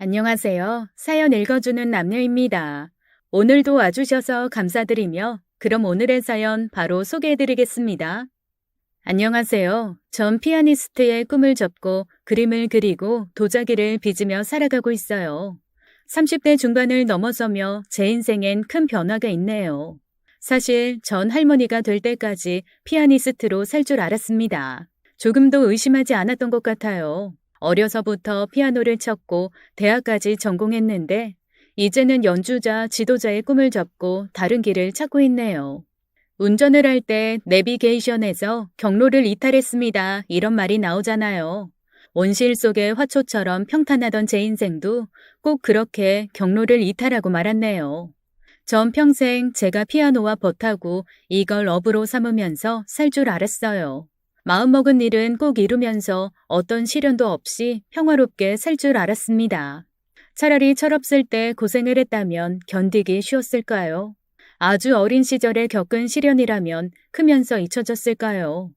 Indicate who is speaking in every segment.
Speaker 1: 안녕하세요. 사연 읽어주는 남녀입니다. 오늘도 와주셔서 감사드리며 그럼 오늘의 사연 바로 소개해드리겠습니다. 안녕하세요. 전 피아니스트의 꿈을 접고 그림을 그리고 도자기를 빚으며 살아가고 있어요. 30대 중반을 넘어서며 제 인생엔 큰 변화가 있네요. 사실 전 할머니가 될 때까지 피아니스트로 살 줄 알았습니다. 조금도 의심하지 않았던 것 같아요. 어려서부터 피아노를 쳤고 대학까지 전공했는데 이제는 연주자, 지도자의 꿈을 접고 다른 길을 찾고 있네요. 운전을 할 때 내비게이션에서 경로를 이탈했습니다. 이런 말이 나오잖아요. 온실 속의 화초처럼 평탄하던 제 인생도 꼭 그렇게 경로를 이탈하고 말았네요. 전 평생 제가 피아노와 버타고 이걸 업으로 삼으면서 살 줄 알았어요. 마음먹은 일은 꼭 이루면서 어떤 시련도 없이 평화롭게 살 줄 알았습니다. 차라리 철없을 때 고생을 했다면 견디기 쉬웠을까요? 아주 어린 시절에 겪은 시련이라면 크면서 잊혀졌을까요?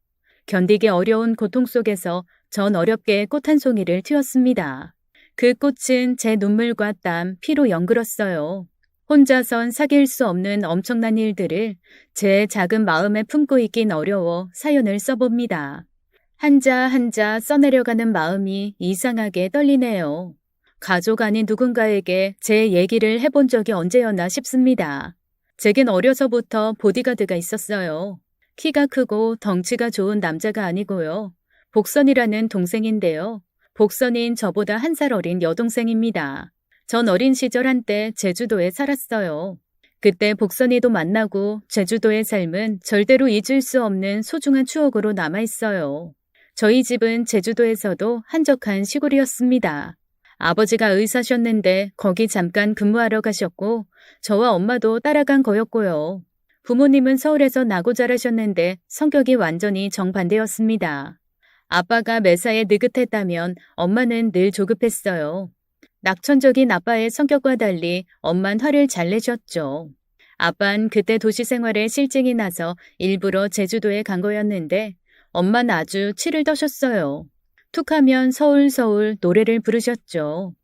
Speaker 1: 견디기 어려운 고통 속에서 전 어렵게 꽃 한 송이를 틔웠습니다. 그 꽃은 제 눈물과 땀, 피로 연글었어요. 혼자선 사귈 수 없는 엄청난 일들을 제 작은 마음에 품고 있긴 어려워 사연을 써봅니다. 한자 한자 써내려가는 마음이 이상하게 떨리네요. 가족 아닌 누군가에게 제 얘기를 해본 적이 언제였나 싶습니다. 제겐 어려서부터 보디가드가 있었어요. 키가 크고 덩치가 좋은 남자가 아니고요. 복선이라는 동생인데요. 복선인 저보다 1살 어린 여동생입니다. 전 어린 시절 한때 제주도에 살았어요. 그때 복선이도 만나고 제주도의 삶은 절대로 잊을 수 없는 소중한 추억으로 남아있어요. 저희 집은 제주도에서도 한적한 시골이었습니다. 아버지가 의사셨는데 거기 잠깐 근무하러 가셨고 저와 엄마도 따라간 거였고요. 부모님은 서울에서 나고 자라셨는데 성격이 완전히 정반대였습니다. 아빠가 매사에 느긋했다면 엄마는 늘 조급했어요. 낙천적인 아빠의 성격과 달리 엄만 화를 잘 내셨죠. 아빤 그때 도시 생활에 실증이 나서 일부러 제주도에 간 거였는데 엄만 아주 치를 떠셨어요. 툭하면 서울 서울 노래를 부르셨죠.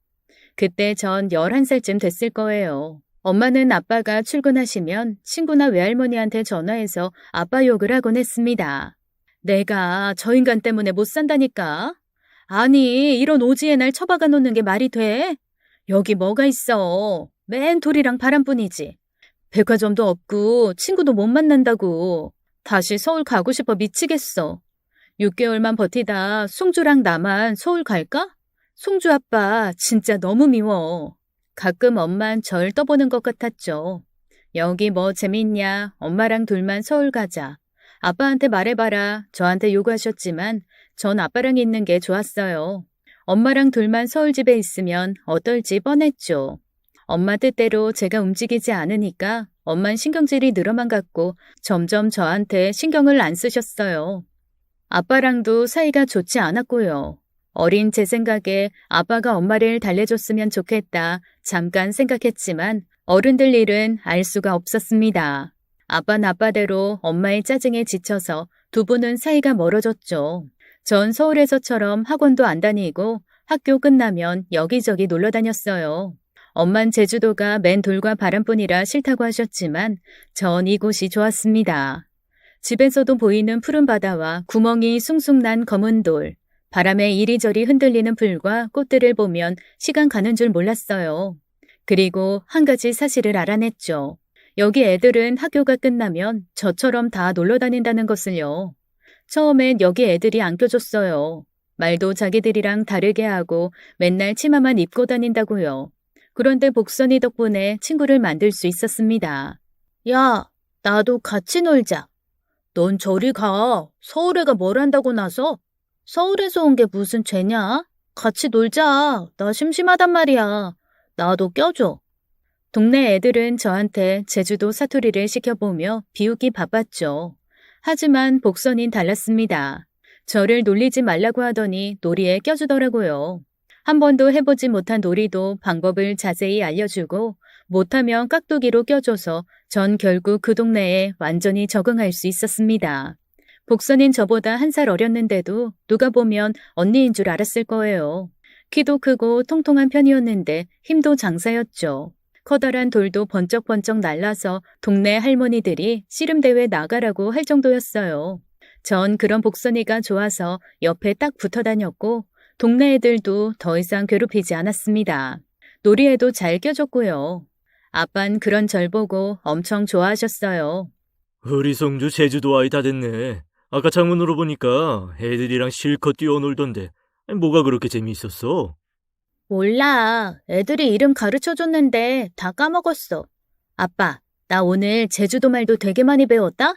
Speaker 1: 그때 전 11살쯤 됐을 거예요. 엄마는 아빠가 출근하시면 친구나 외할머니한테 전화해서 아빠 욕을 하곤 했습니다. 내가 저 인간 때문에 못 산다니까. 아니, 이런 오지의 날 처박아 놓는 게 말이 돼? 여기 뭐가 있어? 맨 돌이랑 바람뿐이지. 백화점도 없고 친구도 못 만난다고. 다시 서울 가고 싶어 미치겠어. 6개월만 버티다 송주랑 나만 서울 갈까? 송주 아빠 진짜 너무 미워. 가끔 엄만 절 떠보는 것 같았죠. 여기 뭐 재밌냐? 엄마랑 둘만 서울 가자. 아빠한테 말해봐라. 저한테 요구하셨지만 전 아빠랑 있는 게 좋았어요. 엄마랑 둘만 서울집에 있으면 어떨지 뻔했죠. 엄마 뜻대로 제가 움직이지 않으니까 엄만 신경질이 늘어만 갔고 점점 저한테 신경을 안 쓰셨어요. 아빠랑도 사이가 좋지 않았고요. 어린 제 생각에 아빠가 엄마를 달래줬으면 좋겠다 잠깐 생각했지만 어른들 일은 알 수가 없었습니다. 아빠는 아빠대로 엄마의 짜증에 지쳐서 두 분은 사이가 멀어졌죠. 전 서울에서처럼 학원도 안 다니고 학교 끝나면 여기저기 놀러 다녔어요. 엄만 제주도가 맨 돌과 바람뿐이라 싫다고 하셨지만 전 이곳이 좋았습니다. 집에서도 보이는 푸른 바다와 구멍이 숭숭 난 검은 돌, 바람에 이리저리 흔들리는 풀과 꽃들을 보면 시간 가는 줄 몰랐어요. 그리고 한 가지 사실을 알아냈죠. 여기 애들은 학교가 끝나면 저처럼 다 놀러 다닌다는 것을요. 처음엔 여기 애들이 안 껴줬어요. 말도 자기들이랑 다르게 하고 맨날 치마만 입고 다닌다고요. 그런데 복선이 덕분에 친구를 만들 수 있었습니다. 야, 나도 같이 놀자. 넌 저리 가. 서울 애가 뭘 한다고 나서? 서울에서 온 게 무슨 죄냐? 같이 놀자. 나 심심하단 말이야. 나도 껴줘. 동네 애들은 저한테 제주도 사투리를 시켜보며 비웃기 바빴죠. 하지만 복선인 달랐습니다. 저를 놀리지 말라고 하더니 놀이에 껴주더라고요. 한 번도 해보지 못한 놀이도 방법을 자세히 알려주고 못하면 깍두기로 껴줘서 전 결국 그 동네에 완전히 적응할 수 있었습니다. 복선인 저보다 1살 어렸는데도 누가 보면 언니인 줄 알았을 거예요. 키도 크고 통통한 편이었는데 힘도 장사였죠. 커다란 돌도 번쩍번쩍 날라서 동네 할머니들이 씨름대회 나가라고 할 정도였어요. 전 그런 복선이가 좋아서 옆에 딱 붙어 다녔고 동네 애들도 더 이상 괴롭히지 않았습니다. 놀이에도 잘 껴줬고요. 아빤 그런 절 보고 엄청 좋아하셨어요.
Speaker 2: 우리 성주 제주도 아이 다 됐네. 아까 창문으로 보니까 애들이랑 실컷 뛰어놀던데 뭐가 그렇게 재미있었어?
Speaker 1: 몰라. 애들이 이름 가르쳐줬는데 다 까먹었어. 아빠, 나 오늘 제주도 말도 되게 많이 배웠다?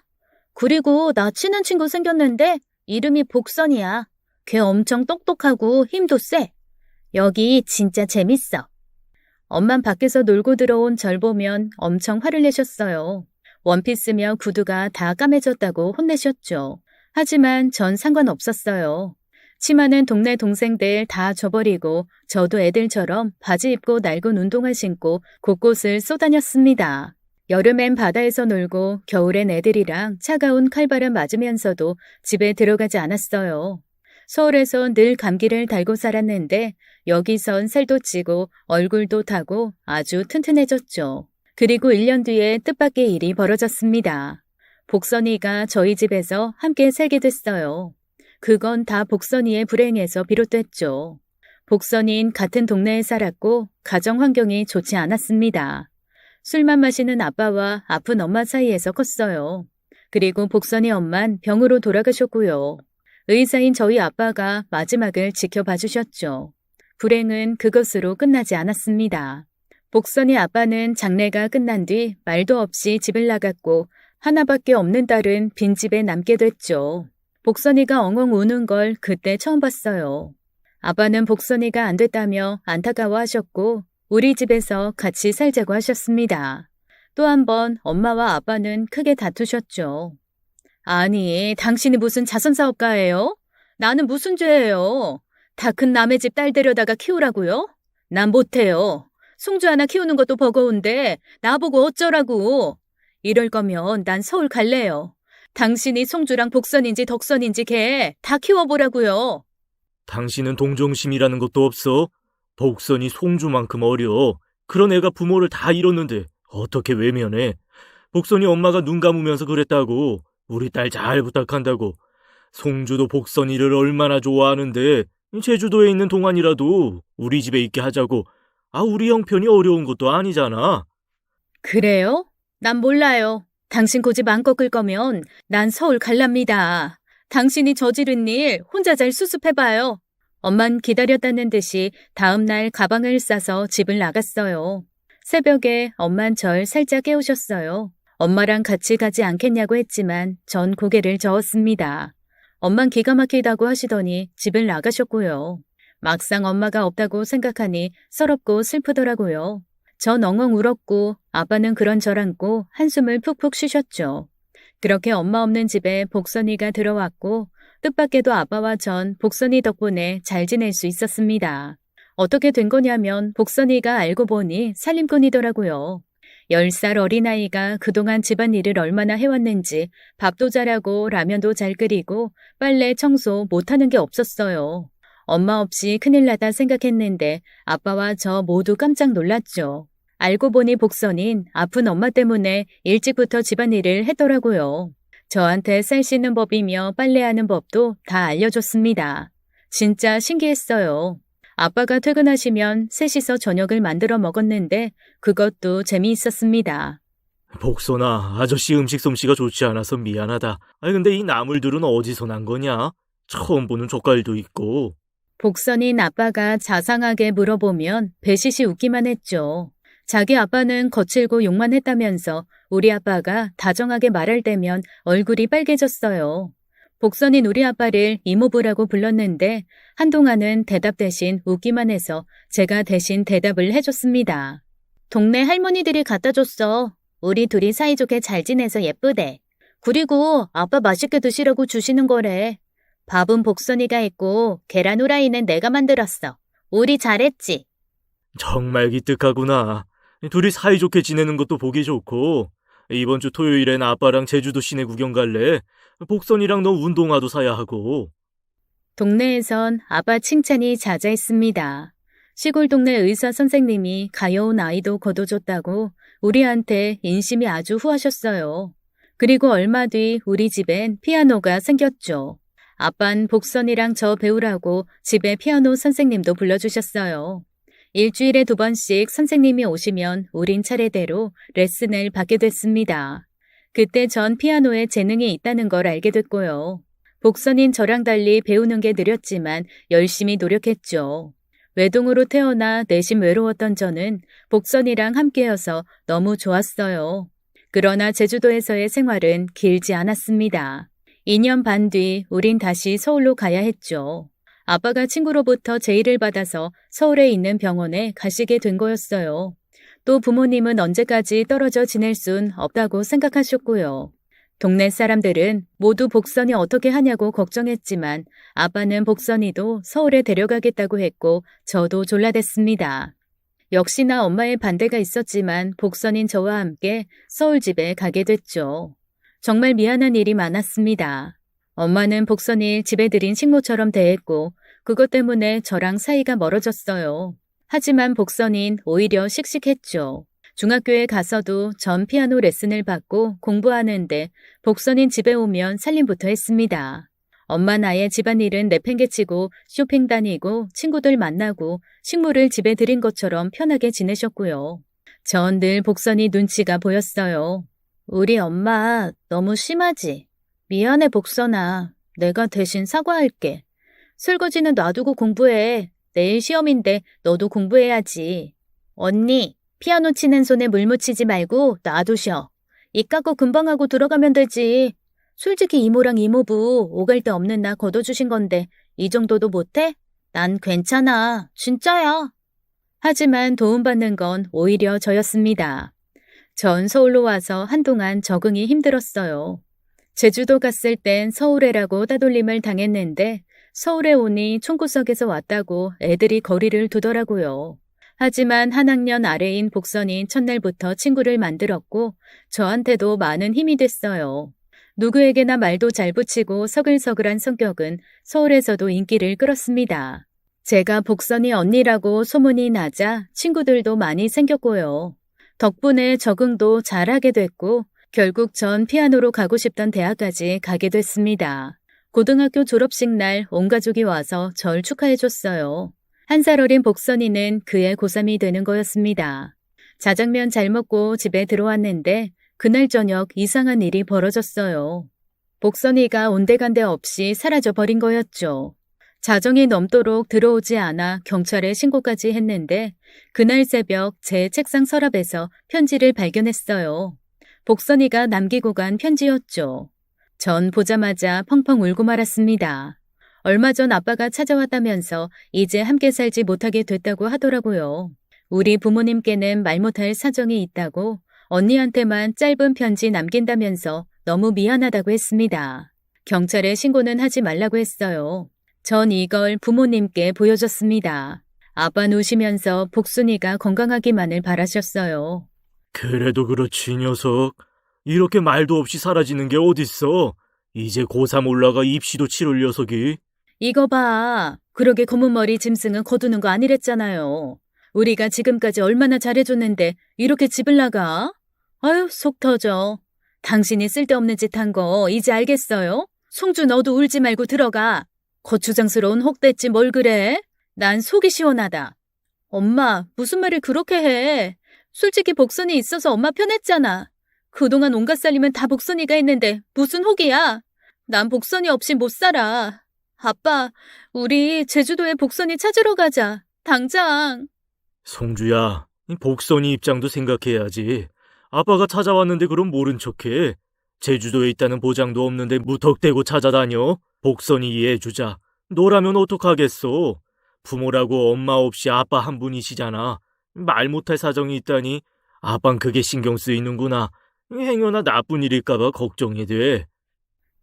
Speaker 1: 그리고 나 친한 친구 생겼는데 이름이 복선이야. 걔 엄청 똑똑하고 힘도 세. 여기 진짜 재밌어. 엄만 밖에서 놀고 들어온 절 보면 엄청 화를 내셨어요. 원피스며 구두가 다 까매졌다고 혼내셨죠. 하지만 전 상관없었어요. 치마는 동네 동생들 다 줘버리고 저도 애들처럼 바지 입고 낡은 운동화 신고 곳곳을 쏘다녔습니다. 여름엔 바다에서 놀고 겨울엔 애들이랑 차가운 칼바람 맞으면서도 집에 들어가지 않았어요. 서울에서 늘 감기를 달고 살았는데 여기선 살도 찌고 얼굴도 타고 아주 튼튼해졌죠. 그리고 1년 뒤에 뜻밖의 일이 벌어졌습니다. 복선이가 저희 집에서 함께 살게 됐어요. 그건 다 복선이의 불행에서 비롯됐죠. 복선이는 같은 동네에 살았고 가정 환경이 좋지 않았습니다. 술만 마시는 아빠와 아픈 엄마 사이에서 컸어요. 그리고 복선이 엄만 병으로 돌아가셨고요. 의사인 저희 아빠가 마지막을 지켜봐 주셨죠. 불행은 그것으로 끝나지 않았습니다. 복선이 아빠는 장례가 끝난 뒤 말도 없이 집을 나갔고 하나밖에 없는 딸은 빈집에 남게 됐죠. 복선이가 엉엉 우는 걸 그때 처음 봤어요. 아빠는 복선이가 안 됐다며 안타까워하셨고 우리 집에서 같이 살자고 하셨습니다. 또 한 번 엄마와 아빠는 크게 다투셨죠. 아니, 당신이 무슨 자선사업가예요? 나는 무슨 죄예요? 다 큰 남의 집 딸 데려다가 키우라고요? 난 못해요. 송주 하나 키우는 것도 버거운데 나보고 어쩌라고. 이럴 거면 난 서울 갈래요. 당신이 송주랑 복선인지 덕선인지 걔 다 키워보라고요.
Speaker 2: 당신은 동정심이라는 것도 없어? 복선이 송주만큼 어려. 그런 애가 부모를 다 잃었는데 어떻게 외면해? 복선이 엄마가 눈 감으면서 그랬다고. 우리 딸 잘 부탁한다고. 송주도 복선이를 얼마나 좋아하는데 제주도에 있는 동안이라도 우리 집에 있게 하자고. 우리 형편이 어려운 것도 아니잖아.
Speaker 1: 그래요? 난 몰라요. 당신 고집 안 꺾을 거면 난 서울 갈랍니다. 당신이 저지른 일 혼자 잘 수습해봐요. 엄만 기다렸다는 듯이 다음 날 가방을 싸서 집을 나갔어요. 새벽에 엄만 절 살짝 깨우셨어요. 엄마랑 같이 가지 않겠냐고 했지만 전 고개를 저었습니다. 엄만 기가 막히다고 하시더니 집을 나가셨고요. 막상 엄마가 없다고 생각하니 서럽고 슬프더라고요. 전 엉엉 울었고 아빠는 그런 절 안고 한숨을 푹푹 쉬셨죠. 그렇게 엄마 없는 집에 복선이가 들어왔고 뜻밖에도 아빠와 전 복선이 덕분에 잘 지낼 수 있었습니다. 어떻게 된 거냐면 복선이가 알고 보니 살림꾼이더라고요. 10살 어린아이가 그동안 집안일을 얼마나 해왔는지 밥도 잘하고 라면도 잘 끓이고 빨래 청소 못하는 게 없었어요. 엄마 없이 큰일 나다 생각했는데 아빠와 저 모두 깜짝 놀랐죠. 알고 보니 복선인 아픈 엄마 때문에 일찍부터 집안일을 했더라고요. 저한테 쌀 씻는 법이며 빨래하는 법도 다 알려줬습니다. 진짜 신기했어요. 아빠가 퇴근하시면 셋이서 저녁을 만들어 먹었는데 그것도 재미있었습니다.
Speaker 2: 복선아, 아저씨 음식 솜씨가 좋지 않아서 미안하다. 근데 이 나물들은 어디서 난 거냐? 처음 보는 젓갈도 있고.
Speaker 1: 복선인 아빠가 자상하게 물어보면 배시시 웃기만 했죠. 자기 아빠는 거칠고 욕만 했다면서 우리 아빠가 다정하게 말할 때면 얼굴이 빨개졌어요. 복선인 우리 아빠를 이모부라고 불렀는데 한동안은 대답 대신 웃기만 해서 제가 대신 대답을 해줬습니다. 동네 할머니들이 갖다 줬어. 우리 둘이 사이좋게 잘 지내서 예쁘대. 그리고 아빠 맛있게 드시라고 주시는 거래. 밥은 복선이가 했고 계란 후라이는 내가 만들었어. 우리 잘했지?
Speaker 2: 정말 기특하구나. 둘이 사이좋게 지내는 것도 보기 좋고. 이번 주 토요일엔 아빠랑 제주도 시내 구경 갈래? 복선이랑 너 운동화도 사야 하고.
Speaker 1: 동네에선 아빠 칭찬이 자자했습니다. 시골 동네 의사 선생님이 가여운 아이도 거둬줬다고 우리한테 인심이 아주 후하셨어요. 그리고 얼마 뒤 우리 집엔 피아노가 생겼죠. 아빤 복선이랑 저 배우라고 집에 피아노 선생님도 불러주셨어요. 일주일에 2번씩 선생님이 오시면 우린 차례대로 레슨을 받게 됐습니다. 그때 전 피아노에 재능이 있다는 걸 알게 됐고요. 복선인 저랑 달리 배우는 게 느렸지만 열심히 노력했죠. 외동으로 태어나 내심 외로웠던 저는 복선이랑 함께여서 너무 좋았어요. 그러나 제주도에서의 생활은 길지 않았습니다. 2년 반 뒤 우린 다시 서울로 가야 했죠. 아빠가 친구로부터 제의를 받아서 서울에 있는 병원에 가시게 된 거였어요. 또 부모님은 언제까지 떨어져 지낼 순 없다고 생각하셨고요. 동네 사람들은 모두 복선이 어떻게 하냐고 걱정했지만 아빠는 복선이도 서울에 데려가겠다고 했고 저도 졸라댔습니다. 역시나 엄마의 반대가 있었지만 복선인 저와 함께 서울집에 가게 됐죠. 정말 미안한 일이 많았습니다. 엄마는 복선이 집에 들인 식모처럼 대했고 그것 때문에 저랑 사이가 멀어졌어요. 하지만 복선인 오히려 씩씩했죠. 중학교에 가서도 전 피아노 레슨을 받고 공부하는데 복선인 집에 오면 살림부터 했습니다. 엄마 나의 집안일은 내팽개치고 쇼핑 다니고 친구들 만나고 식물을 집에 들인 것처럼 편하게 지내셨고요. 전 늘 복선이 눈치가 보였어요. 우리 엄마 너무 심하지? 미안해 복선아. 내가 대신 사과할게. 설거지는 놔두고 공부해. 내일 시험인데 너도 공부해야지. 언니, 피아노 치는 손에 물 묻히지 말고 놔두셔. 입 깎고 금방 하고 들어가면 되지. 솔직히 이모랑 이모부 오갈 데 없는 나 걷어주신 건데 이 정도도 못해? 난 괜찮아. 진짜야. 하지만 도움받는 건 오히려 저였습니다. 전 서울로 와서 한동안 적응이 힘들었어요. 제주도 갔을 땐 서울애라고 따돌림을 당했는데 서울에 오니 총구석에서 왔다고 애들이 거리를 두더라고요. 하지만 한 학년 아래인 복선인 첫날부터 친구를 만들었고 저한테도 많은 힘이 됐어요. 누구에게나 말도 잘 붙이고 서글서글한 성격은 서울에서도 인기를 끌었습니다. 제가 복선이 언니라고 소문이 나자 친구들도 많이 생겼고요. 덕분에 적응도 잘하게 됐고 결국 전 피아노로 가고 싶던 대학까지 가게 됐습니다. 고등학교 졸업식 날 온 가족이 와서 절 축하해줬어요. 1살 어린 복선이는 그의 고3이 되는 거였습니다. 자장면 잘 먹고 집에 들어왔는데 그날 저녁 이상한 일이 벌어졌어요. 복선이가 온데간데 없이 사라져 버린 거였죠. 자정이 넘도록 들어오지 않아 경찰에 신고까지 했는데 그날 새벽 제 책상 서랍에서 편지를 발견했어요. 복선이가 남기고 간 편지였죠. 전 보자마자 펑펑 울고 말았습니다. 얼마 전 아빠가 찾아왔다면서 이제 함께 살지 못하게 됐다고 하더라고요. 우리 부모님께는 말 못할 사정이 있다고 언니한테만 짧은 편지 남긴다면서 너무 미안하다고 했습니다. 경찰에 신고는 하지 말라고 했어요. 전 이걸 부모님께 보여줬습니다. 아빠는 우시면서 복순이가 건강하기만을 바라셨어요.
Speaker 2: 그래도 그렇지, 이 녀석. 이렇게 말도 없이 사라지는 게 어딨어. 이제 고3 올라가 입시도 치를 녀석이.
Speaker 1: 이거 봐. 그러게 검은 머리 짐승은 거두는 거 아니랬잖아요. 우리가 지금까지 얼마나 잘해줬는데 이렇게 집을 나가? 아유, 속 터져. 당신이 쓸데없는 짓 한 거 이제 알겠어요? 송주 너도 울지 말고 들어가. 거추장스러운 혹대지 뭘 그래? 난 속이 시원하다. 엄마, 무슨 말을 그렇게 해. 솔직히 복선이 있어서 엄마 편했잖아. 그동안 온갖 살림은 다 복선이가 했는데 무슨 혹이야? 난 복선이 없이 못 살아. 아빠, 우리 제주도에 복선이 찾으러 가자. 당장.
Speaker 2: 송주야, 이 복선이 입장도 생각해야지. 아빠가 찾아왔는데 그럼 모른 척해. 제주도에 있다는 보장도 없는데 무턱대고 찾아다녀. 복선이 이해해주자. 너라면 어떡하겠어. 부모라고 엄마 없이 아빠 한 분이시잖아. 말 못할 사정이 있다니 아빤 그게 신경 쓰이는구나. 행여나 나쁜 일일까봐 걱정이 돼.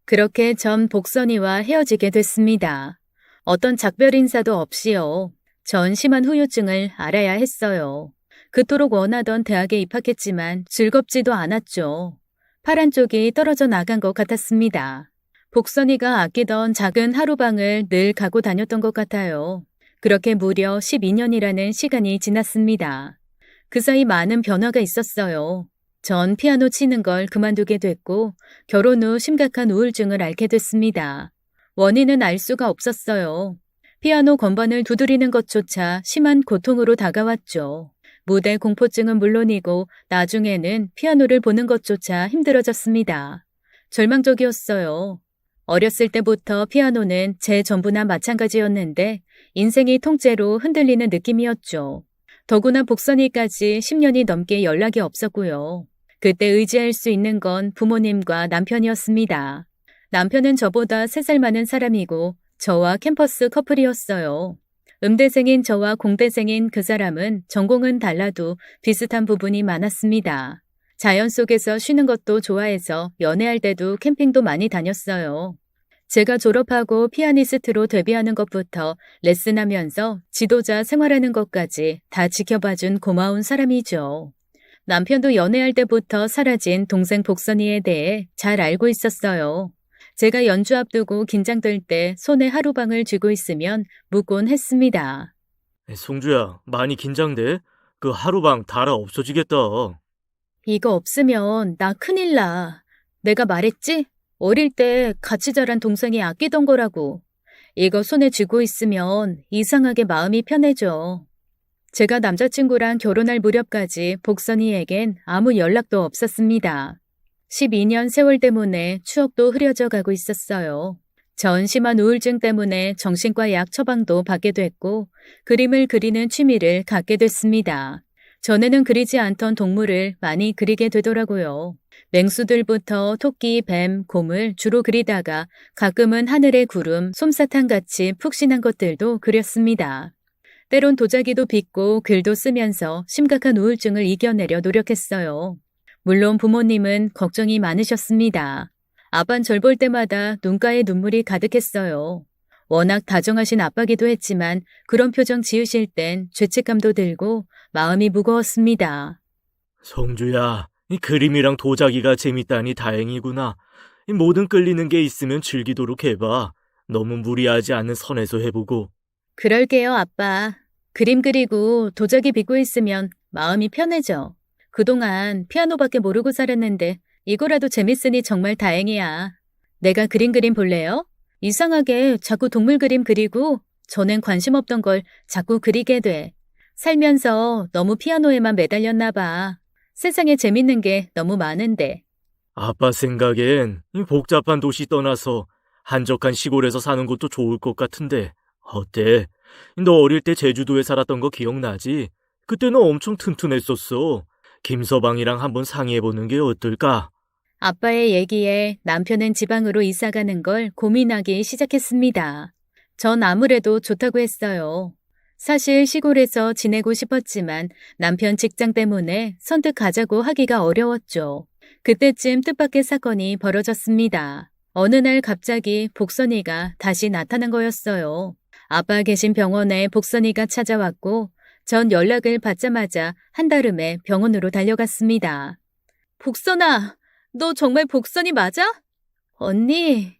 Speaker 1: 그렇게 전 복선이와 헤어지게 됐습니다. 어떤 작별 인사도 없이요. 전 심한 후유증을 알아야 했어요. 그토록 원하던 대학에 입학했지만 즐겁지도 않았죠. 파란 쪽이 떨어져 나간 것 같았습니다. 복선이가 아끼던 작은 하루방을 늘 가고 다녔던 것 같아요. 그렇게 무려 12년이라는 시간이 지났습니다. 그 사이 많은 변화가 있었어요. 전 피아노 치는 걸 그만두게 됐고 결혼 후 심각한 우울증을 앓게 됐습니다. 원인은 알 수가 없었어요. 피아노 건반을 두드리는 것조차 심한 고통으로 다가왔죠. 무대 공포증은 물론이고 나중에는 피아노를 보는 것조차 힘들어졌습니다. 절망적이었어요. 어렸을 때부터 피아노는 제 전부나 마찬가지였는데 인생이 통째로 흔들리는 느낌이었죠. 더구나 복선이까지 10년이 넘게 연락이 없었고요. 그때 의지할 수 있는 건 부모님과 남편이었습니다. 남편은 저보다 3살 많은 사람이고 저와 캠퍼스 커플이었어요. 음대생인 저와 공대생인 그 사람은 전공은 달라도 비슷한 부분이 많았습니다. 자연 속에서 쉬는 것도 좋아해서 연애할 때도 캠핑도 많이 다녔어요. 제가 졸업하고 피아니스트로 데뷔하는 것부터 레슨하면서 지도자 생활하는 것까지 다 지켜봐준 고마운 사람이죠. 남편도 연애할 때부터 사라진 동생 복선이에 대해 잘 알고 있었어요. 제가 연주 앞두고 긴장될 때 손에 하루방을 쥐고 있으면 묻곤 했습니다.
Speaker 2: 송주야, 많이 긴장돼? 그 하루방 달아 없어지겠다.
Speaker 1: 이거 없으면 나 큰일 나. 내가 말했지? 어릴 때 같이 자란 동생이 아끼던 거라고. 이거 손에 쥐고 있으면 이상하게 마음이 편해져. 제가 남자친구랑 결혼할 무렵까지 복선이에겐 아무 연락도 없었습니다. 12년 세월 때문에 추억도 흐려져 가고 있었어요. 전 심한 우울증 때문에 정신과 약 처방도 받게 됐고 그림을 그리는 취미를 갖게 됐습니다. 전에는 그리지 않던 동물을 많이 그리게 되더라고요. 맹수들부터 토끼, 뱀, 곰을 주로 그리다가 가끔은 하늘의 구름, 솜사탕같이 푹신한 것들도 그렸습니다. 때론 도자기도 빚고 글도 쓰면서 심각한 우울증을 이겨내려 노력했어요. 물론 부모님은 걱정이 많으셨습니다. 아빤 절 볼 때마다 눈가에 눈물이 가득했어요. 워낙 다정하신 아빠기도 했지만 그런 표정 지으실 땐 죄책감도 들고 마음이 무거웠습니다.
Speaker 2: 성주야, 이 그림이랑 도자기가 재밌다니 다행이구나. 이 뭐든 끌리는 게 있으면 즐기도록 해봐. 너무 무리하지 않는 선에서 해보고.
Speaker 1: 그럴게요, 아빠. 그림 그리고 도자기 빚고 있으면 마음이 편해져. 그동안 피아노밖에 모르고 살았는데 이거라도 재밌으니 정말 다행이야. 내가 그림 볼래요? 이상하게 자꾸 동물 그림 그리고 전엔 관심 없던 걸 자꾸 그리게 돼. 살면서 너무 피아노에만 매달렸나 봐. 세상에 재밌는 게 너무 많은데.
Speaker 2: 아빠 생각엔 이 복잡한 도시 떠나서 한적한 시골에서 사는 것도 좋을 것 같은데 어때? 너 어릴 때 제주도에 살았던 거 기억나지? 그때는 엄청 튼튼했었어. 김서방이랑 한번 상의해보는 게 어떨까?
Speaker 1: 아빠의 얘기에 남편은 지방으로 이사가는 걸 고민하기 시작했습니다. 전 아무래도 좋다고 했어요. 사실 시골에서 지내고 싶었지만 남편 직장 때문에 선뜻 가자고 하기가 어려웠죠. 그때쯤 뜻밖의 사건이 벌어졌습니다. 어느 날 갑자기 복선이가 다시 나타난 거였어요. 아빠 계신 병원에 복선이가 찾아왔고 전 연락을 받자마자 한달음에 병원으로 달려갔습니다. 복선아, 너 정말 복선이 맞아? 언니.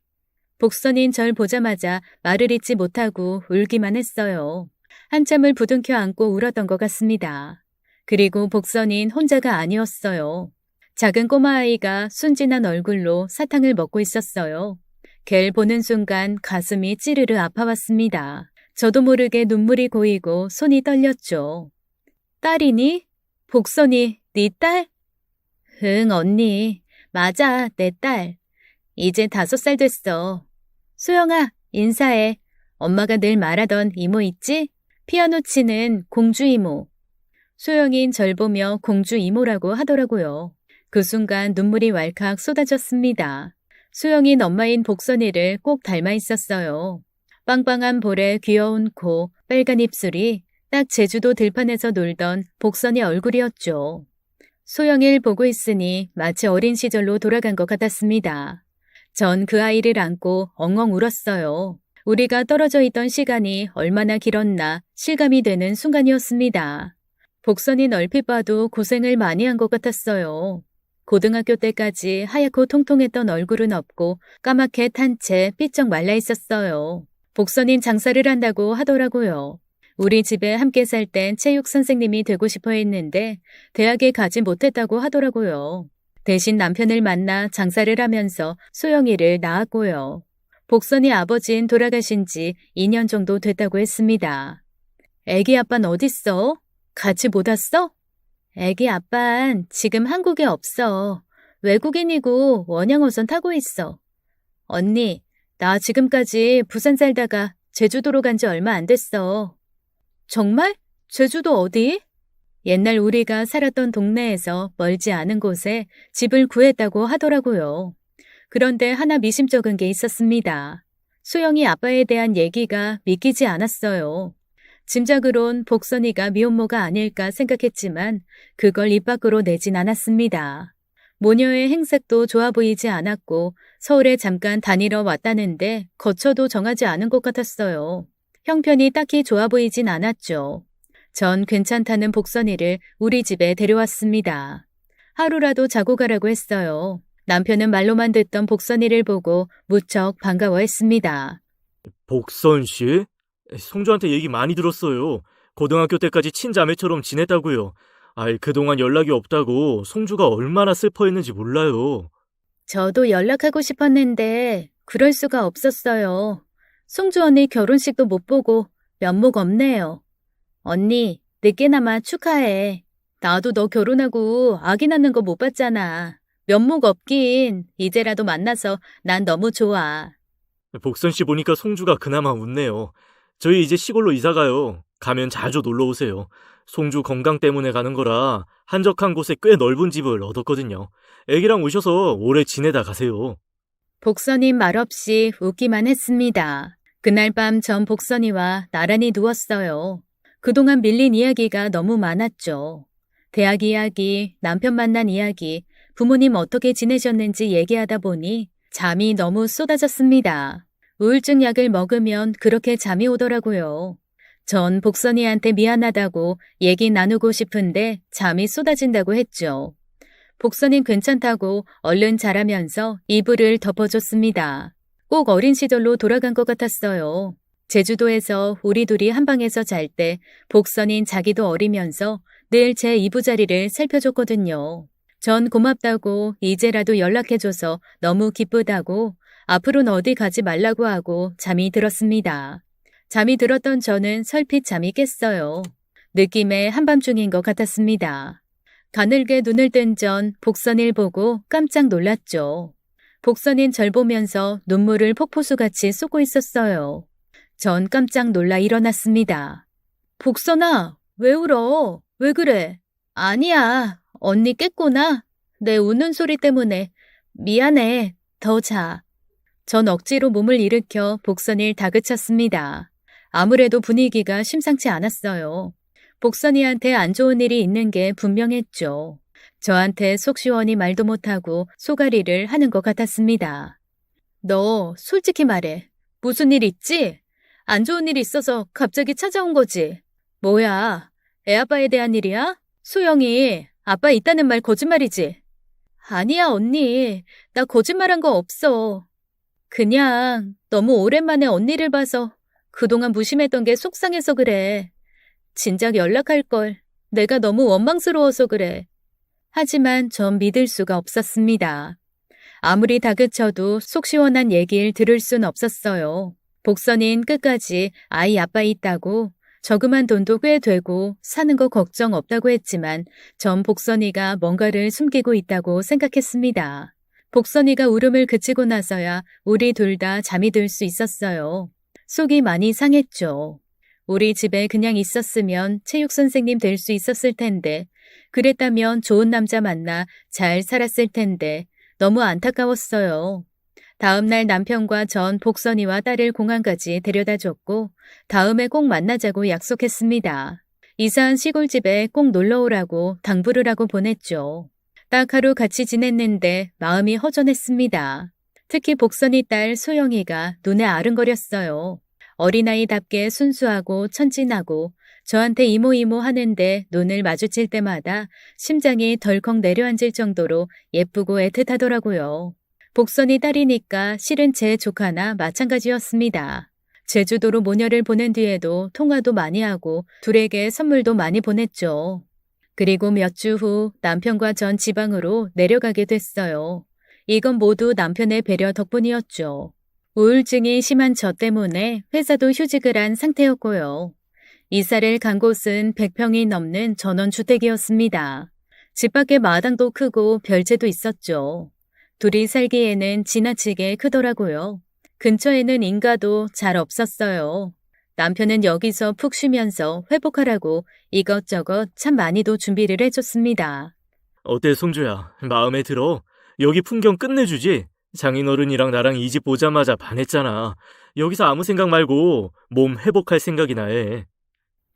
Speaker 1: 복선인 절 보자마자 말을 잇지 못하고 울기만 했어요. 한참을 부둥켜 안고 울었던 것 같습니다. 그리고 복선인 혼자가 아니었어요. 작은 꼬마아이가 순진한 얼굴로 사탕을 먹고 있었어요. 걔를 보는 순간 가슴이 찌르르 아파왔습니다. 저도 모르게 눈물이 고이고 손이 떨렸죠. 딸이니? 복선이 네 딸? 응, 언니. 맞아, 내 딸. 이제 5살 됐어. 소영아, 인사해. 엄마가 늘 말하던 이모 있지? 피아노 치는 공주 이모. 소영인 절 보며 공주 이모라고 하더라고요. 그 순간 눈물이 왈칵 쏟아졌습니다. 소영인 엄마인 복선이를 꼭 닮아 있었어요. 빵빵한 볼에 귀여운 코, 빨간 입술이 딱 제주도 들판에서 놀던 복선이 얼굴이었죠. 소영이를 보고 있으니 마치 어린 시절로 돌아간 것 같았습니다. 전 그 아이를 안고 엉엉 울었어요. 우리가 떨어져 있던 시간이 얼마나 길었나 실감이 되는 순간이었습니다. 복선이 얼핏 봐도 고생을 많이 한 것 같았어요. 고등학교 때까지 하얗고 통통했던 얼굴은 없고 까맣게 탄 채 삐쩍 말라 있었어요. 복선인 장사를 한다고 하더라고요. 우리 집에 함께 살 땐 체육 선생님이 되고 싶어 했는데 대학에 가지 못했다고 하더라고요. 대신 남편을 만나 장사를 하면서 소영이를 낳았고요. 복선이 아버진 돌아가신 지 2년 정도 됐다고 했습니다. 애기 아빤 어딨어? 같이 못 왔어? 애기 아빤 지금 한국에 없어. 외국인이고 원양어선 타고 있어. 언니, 나 지금까지 부산 살다가 제주도로 간 지 얼마 안 됐어. 정말? 제주도 어디? 옛날 우리가 살았던 동네에서 멀지 않은 곳에 집을 구했다고 하더라고요. 그런데 하나 미심쩍은 게 있었습니다. 소영이 아빠에 대한 얘기가 믿기지 않았어요. 짐작으론 복선이가 미혼모가 아닐까 생각했지만 그걸 입 밖으로 내진 않았습니다. 모녀의 행색도 좋아 보이지 않았고 서울에 잠깐 다니러 왔다는데 거처도 정하지 않은 것 같았어요. 형편이 딱히 좋아 보이진 않았죠. 전 괜찮다는 복선이를 우리 집에 데려왔습니다. 하루라도 자고 가라고 했어요. 남편은 말로만 듣던 복선이를 보고 무척 반가워했습니다.
Speaker 2: 복선 씨? 송주한테 얘기 많이 들었어요. 고등학교 때까지 친자매처럼 지냈다고요. 그동안 연락이 없다고 송주가 얼마나 슬퍼했는지 몰라요.
Speaker 1: 저도 연락하고 싶었는데 그럴 수가 없었어요. 송주 언니 결혼식도 못 보고 면목 없네요. 언니, 늦게나마 축하해. 나도 너 결혼하고 아기 낳는 거 못 봤잖아. 면목 없긴 이제라도 만나서 난 너무 좋아.
Speaker 2: 복선 씨 보니까 송주가 그나마 웃네요. 저희 이제 시골로 이사가요. 가면 자주 놀러 오세요. 송주 건강 때문에 가는 거라 한적한 곳에 꽤 넓은 집을 얻었거든요. 애기랑 오셔서 오래 지내다 가세요.
Speaker 1: 복선이 말없이 웃기만 했습니다. 그날 밤 전 복선이와 나란히 누웠어요. 그동안 밀린 이야기가 너무 많았죠. 대학 이야기, 남편 만난 이야기, 부모님 어떻게 지내셨는지 얘기하다 보니 잠이 너무 쏟아졌습니다. 우울증 약을 먹으면 그렇게 잠이 오더라고요. 전 복선이한테 미안하다고 얘기 나누고 싶은데 잠이 쏟아진다고 했죠. 복선인 괜찮다고 얼른 자라면서 이불을 덮어줬습니다. 꼭 어린 시절로 돌아간 것 같았어요. 제주도에서 우리 둘이 한 방에서 잘 때 복선인 자기도 어리면서 늘 제 이부자리를 살펴줬거든요. 전 고맙다고 이제라도 연락해줘서 너무 기쁘다고 앞으로는 어디 가지 말라고 하고 잠이 들었습니다. 잠이 들었던 저는 설핏 잠이 깼어요. 느낌에 한밤중인 것 같았습니다. 가늘게 눈을 뜬 전 복선일 보고 깜짝 놀랐죠. 복선인 절 보면서 눈물을 폭포수같이 쏟고 있었어요. 전 깜짝 놀라 일어났습니다. 복선아, 왜 울어? 왜 그래? 아니야, 언니 깼구나. 내 우는 소리 때문에. 미안해, 더 자. 전 억지로 몸을 일으켜 복선이를 다그쳤습니다. 아무래도 분위기가 심상치 않았어요. 복선이한테 안 좋은 일이 있는 게 분명했죠. 저한테 속 시원히 말도 못하고 소가리를 하는 것 같았습니다. 너 솔직히 말해. 무슨 일 있지? 안 좋은 일 있어서 갑자기 찾아온 거지. 뭐야? 애아빠에 대한 일이야? 소영이 아빠 있다는 말 거짓말이지? 아니야 언니. 나 거짓말한 거 없어. 그냥 너무 오랜만에 언니를 봐서 그동안 무심했던 게 속상해서 그래. 진작 연락할 걸. 내가 너무 원망스러워서 그래. 하지만 전 믿을 수가 없었습니다. 아무리 다그쳐도 속 시원한 얘기를 들을 순 없었어요. 복선인 끝까지 아이 아빠 있다고 저금한 돈도 꽤 되고 사는 거 걱정 없다고 했지만 전 복선이가 뭔가를 숨기고 있다고 생각했습니다. 복선이가 울음을 그치고 나서야 우리 둘 다 잠이 들 수 있었어요. 속이 많이 상했죠. 우리 집에 그냥 있었으면 체육 선생님 될 수 있었을 텐데 그랬다면 좋은 남자 만나 잘 살았을 텐데 너무 안타까웠어요. 다음 날 남편과 전 복선이와 딸을 공항까지 데려다 줬고 다음에 꼭 만나자고 약속했습니다. 이사한 시골집에 꼭 놀러 오라고 당부를 하고 보냈죠. 딱 하루 같이 지냈는데 마음이 허전했습니다. 특히 복선이 딸 소영이가 눈에 아른거렸어요. 어린아이답게 순수하고 천진하고 저한테 이모 하는데 눈을 마주칠 때마다 심장이 덜컥 내려앉을 정도로 예쁘고 애틋하더라고요. 복선이 딸이니까 실은 제 조카나 마찬가지였습니다. 제주도로 모녀를 보낸 뒤에도 통화도 많이 하고 둘에게 선물도 많이 보냈죠. 그리고 몇 주 후 남편과 전 지방으로 내려가게 됐어요. 이건 모두 남편의 배려 덕분이었죠. 우울증이 심한 저 때문에 회사도 휴직을 한 상태였고요. 이사를 간 곳은 100평이 넘는 전원주택이었습니다. 집 밖에 마당도 크고 별채도 있었죠. 둘이 살기에는 지나치게 크더라고요. 근처에는 인가도 잘 없었어요. 남편은 여기서 푹 쉬면서 회복하라고 이것저것 참 많이도 준비를 해줬습니다.
Speaker 2: 어때, 송주야? 마음에 들어? 여기 풍경 끝내주지? 장인어른이랑 나랑 이 집 보자마자 반했잖아. 여기서 아무 생각 말고 몸 회복할 생각이나 해.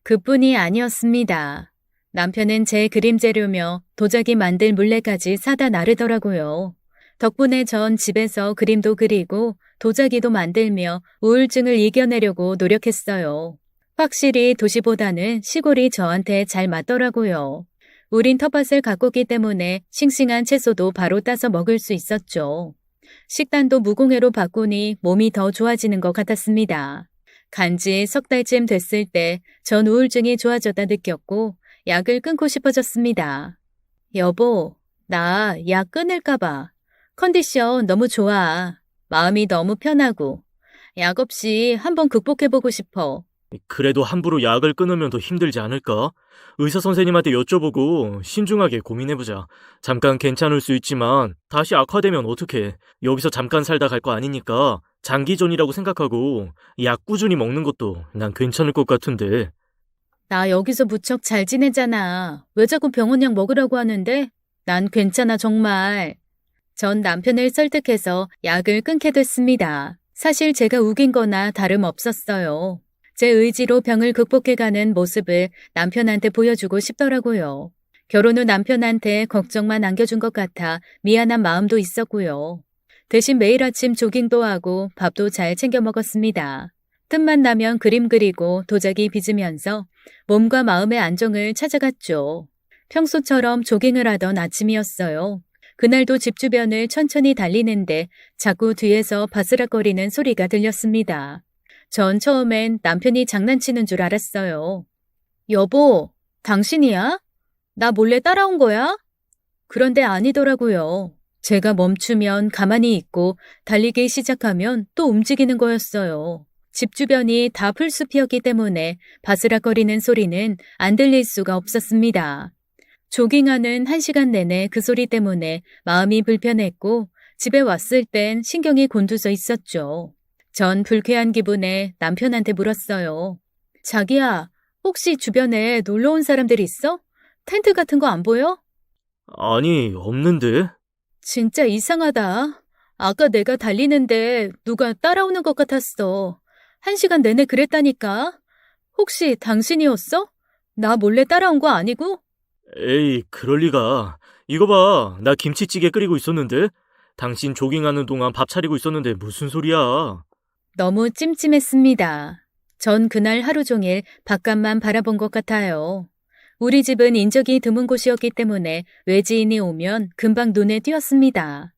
Speaker 1: 그뿐이 아니었습니다. 남편은 제 그림 재료며 도자기 만들 물레까지 사다 나르더라고요. 덕분에 전 집에서 그림도 그리고 도자기도 만들며 우울증을 이겨내려고 노력했어요. 확실히 도시보다는 시골이 저한테 잘 맞더라고요. 우린 텃밭을 가꾸기 때문에 싱싱한 채소도 바로 따서 먹을 수 있었죠. 식단도 무공해로 바꾸니 몸이 더 좋아지는 것 같았습니다. 간지 석 달쯤 됐을 때 전 우울증이 좋아졌다 느꼈고 약을 끊고 싶어졌습니다. 여보, 나 약 끊을까봐. 컨디션 너무 좋아. 마음이 너무 편하고. 약 없이 한번 극복해보고 싶어.
Speaker 2: 그래도 함부로 약을 끊으면 더 힘들지 않을까? 의사 선생님한테 여쭤보고 신중하게 고민해보자. 잠깐 괜찮을 수 있지만 다시 악화되면 어떡해. 여기서 잠깐 살다 갈 거 아니니까 장기전이라고 생각하고 약 꾸준히 먹는 것도 난 괜찮을 것 같은데.
Speaker 1: 나 여기서 무척 잘 지내잖아. 왜 자꾸 병원약 먹으라고 하는데? 난 괜찮아, 정말. 전 남편을 설득해서 약을 끊게 됐습니다. 사실 제가 우긴 거나 다름없었어요. 제 의지로 병을 극복해가는 모습을 남편한테 보여주고 싶더라고요. 결혼 후 남편한테 걱정만 안겨준 것 같아 미안한 마음도 있었고요. 대신 매일 아침 조깅도 하고 밥도 잘 챙겨 먹었습니다. 틈만 나면 그림 그리고 도자기 빚으면서 몸과 마음의 안정을 찾아갔죠. 평소처럼 조깅을 하던 아침이었어요. 그날도 집 주변을 천천히 달리는데 자꾸 뒤에서 바스락거리는 소리가 들렸습니다. 전 처음엔 남편이 장난치는 줄 알았어요. 여보, 당신이야? 나 몰래 따라온 거야? 그런데 아니더라고요. 제가 멈추면 가만히 있고 달리기 시작하면 또 움직이는 거였어요. 집 주변이 다 풀숲이었기 때문에 바스락거리는 소리는 안 들릴 수가 없었습니다. 조깅하는 1시간 내내 그 소리 때문에 마음이 불편했고 집에 왔을 땐 신경이 곤두서 있었죠. 전 불쾌한 기분에 남편한테 물었어요. 자기야, 혹시 주변에 놀러 온 사람들 있어? 텐트 같은 거 안 보여?
Speaker 2: 아니, 없는데?
Speaker 1: 진짜 이상하다. 아까 내가 달리는데 누가 따라오는 것 같았어. 1시간 내내 그랬다니까. 혹시 당신이었어? 나 몰래 따라온 거 아니고?
Speaker 2: 에이, 그럴 리가. 이거 봐, 나 김치찌개 끓이고 있었는데? 당신 조깅하는 동안 밥 차리고 있었는데 무슨 소리야?
Speaker 1: 너무 찜찜했습니다. 전 그날 하루 종일 바깥만 바라본 것 같아요. 우리 집은 인적이 드문 곳이었기 때문에 외지인이 오면 금방 눈에 띄었습니다.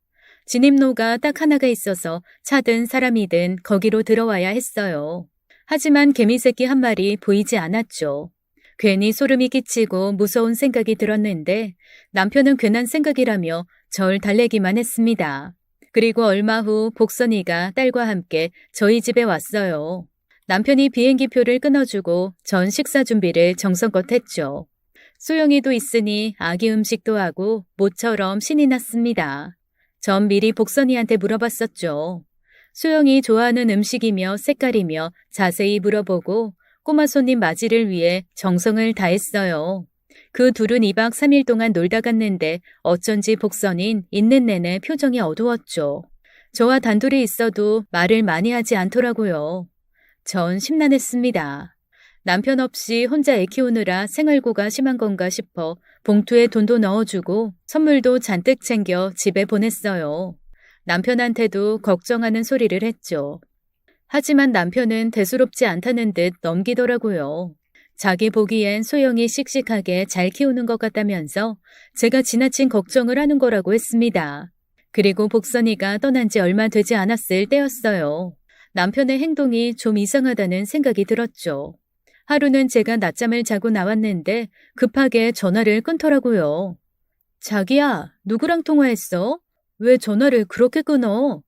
Speaker 1: 진입로가 딱 하나가 있어서 차든 사람이든 거기로 들어와야 했어요. 하지만 개미새끼 한 마리 보이지 않았죠. 괜히 소름이 끼치고 무서운 생각이 들었는데 남편은 괜한 생각이라며 절 달래기만 했습니다. 그리고 얼마 후 복선이가 딸과 함께 저희 집에 왔어요. 남편이 비행기표를 끊어주고 전 식사 준비를 정성껏 했죠. 소영이도 있으니 아기 음식도 하고 모처럼 신이 났습니다. 전 미리 복선이한테 물어봤었죠. 소영이 좋아하는 음식이며 색깔이며 자세히 물어보고 꼬마 손님 맞이를 위해 정성을 다했어요. 그 둘은 2박 3일 동안 놀다 갔는데 어쩐지 복선인 있는 내내 표정이 어두웠죠. 저와 단둘이 있어도 말을 많이 하지 않더라고요. 전 심란했습니다. 남편 없이 혼자 애 키우느라 생활고가 심한 건가 싶어 봉투에 돈도 넣어주고 선물도 잔뜩 챙겨 집에 보냈어요. 남편한테도 걱정하는 소리를 했죠. 하지만 남편은 대수롭지 않다는 듯 넘기더라고요. 자기 보기엔 소영이 씩씩하게 잘 키우는 것 같다면서 제가 지나친 걱정을 하는 거라고 했습니다. 그리고 복선이가 떠난 지 얼마 되지 않았을 때였어요. 남편의 행동이 좀 이상하다는 생각이 들었죠. 하루는 제가 낮잠을 자고 나왔는데 급하게 전화를 끊더라고요. 자기야, 누구랑 통화했어? 왜 전화를 그렇게 끊어?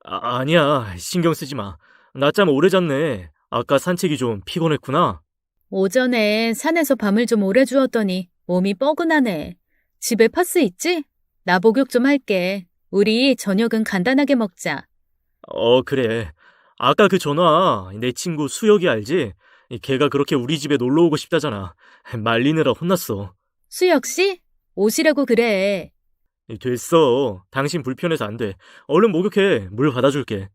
Speaker 2: 아니야. 신경 쓰지 마. 낮잠 오래 잤네. 아까 산책이 좀 피곤했구나.
Speaker 1: 오전에 산에서 밤을 좀 오래 주웠더니 몸이 뻐근하네. 집에 파스 있지? 나 목욕 좀 할게. 우리 저녁은 간단하게 먹자.
Speaker 2: 그래. 아까 그 전화, 내 친구 수혁이 알지? 걔가 그렇게 우리 집에 놀러 오고 싶다잖아. 말리느라 혼났어.
Speaker 1: 수혁 씨? 오시라고 그래.
Speaker 2: 됐어. 당신 불편해서 안 돼. 얼른 목욕해. 물 받아줄게.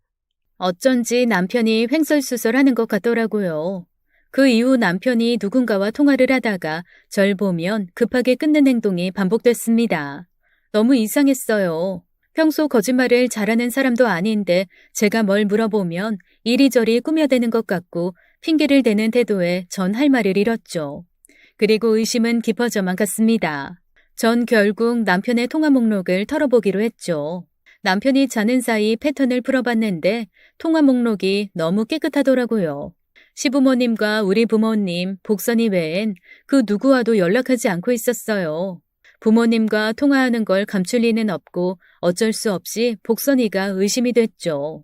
Speaker 1: 어쩐지 남편이 횡설수설하는 것 같더라고요. 그 이후 남편이 누군가와 통화를 하다가 절 보면 급하게 끊는 행동이 반복됐습니다. 너무 이상했어요. 평소 거짓말을 잘하는 사람도 아닌데 제가 뭘 물어보면 이리저리 꾸며대는 것 같고 핑계를 대는 태도에 전 할 말을 잃었죠. 그리고 의심은 깊어져만 갔습니다. 전 결국 남편의 통화 목록을 털어보기로 했죠. 남편이 자는 사이 패턴을 풀어봤는데 통화 목록이 너무 깨끗하더라고요. 시부모님과 우리 부모님, 복선이 외엔 그 누구와도 연락하지 않고 있었어요. 부모님과 통화하는 걸 감출 리는 없고 어쩔 수 없이 복선이가 의심이 됐죠.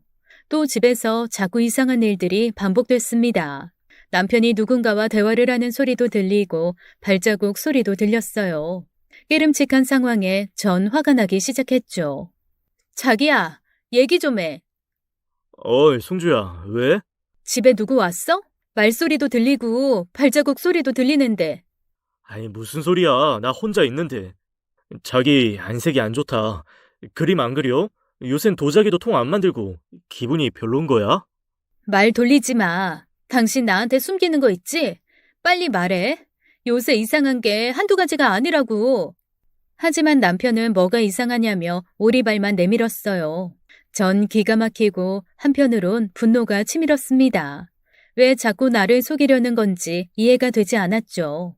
Speaker 1: 또 집에서 자꾸 이상한 일들이 반복됐습니다. 남편이 누군가와 대화를 하는 소리도 들리고 발자국 소리도 들렸어요. 깨름칙한 상황에 전 화가 나기 시작했죠. 자기야, 얘기 좀 해.
Speaker 2: 송주야, 왜?
Speaker 1: 집에 누구 왔어? 말소리도 들리고 발자국 소리도 들리는데.
Speaker 2: 아니, 무슨 소리야. 나 혼자 있는데. 자기 안색이 안 좋다. 그림 안 그려? 요샌 도자기도 통 안 만들고 기분이 별론 거야?
Speaker 1: 말 돌리지 마. 당신 나한테 숨기는 거 있지? 빨리 말해. 요새 이상한 게 한두 가지가 아니라고. 하지만 남편은 뭐가 이상하냐며 오리발만 내밀었어요. 전 기가 막히고 한편으론 분노가 치밀었습니다. 왜 자꾸 나를 속이려는 건지 이해가 되지 않았죠.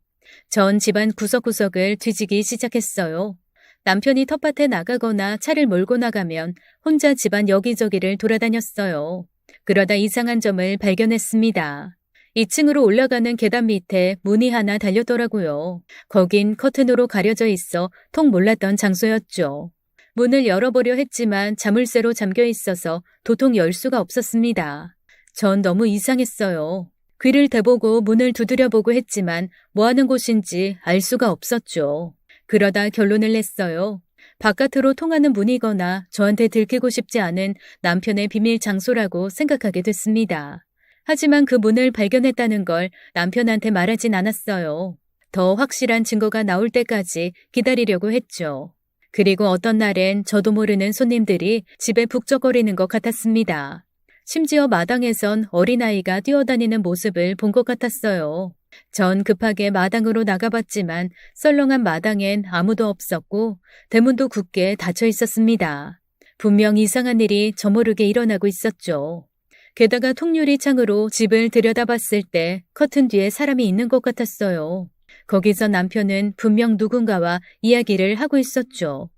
Speaker 1: 전 집안 구석구석을 뒤지기 시작했어요. 남편이 텃밭에 나가거나 차를 몰고 나가면 혼자 집안 여기저기를 돌아다녔어요. 그러다 이상한 점을 발견했습니다. 2층으로 올라가는 계단 밑에 문이 하나 달렸더라고요. 거긴 커튼으로 가려져 있어 통 몰랐던 장소였죠. 문을 열어보려 했지만 자물쇠로 잠겨 있어서 도통 열 수가 없었습니다. 전 너무 이상했어요. 귀를 대보고 문을 두드려보고 했지만 뭐 하는 곳인지 알 수가 없었죠. 그러다 결론을 냈어요. 바깥으로 통하는 문이거나 저한테 들키고 싶지 않은 남편의 비밀 장소라고 생각하게 됐습니다. 하지만 그 문을 발견했다는 걸 남편한테 말하진 않았어요. 더 확실한 증거가 나올 때까지 기다리려고 했죠. 그리고 어떤 날엔 저도 모르는 손님들이 집에 북적거리는 것 같았습니다. 심지어 마당에선 어린아이가 뛰어다니는 모습을 본 것 같았어요. 전 급하게 마당으로 나가봤지만 썰렁한 마당엔 아무도 없었고 대문도 굳게 닫혀 있었습니다. 분명 이상한 일이 저모르게 일어나고 있었죠. 게다가 통유리 창으로 집을 들여다봤을 때 커튼 뒤에 사람이 있는 것 같았어요. 거기서 남편은 분명 누군가와 이야기를 하고 있었죠.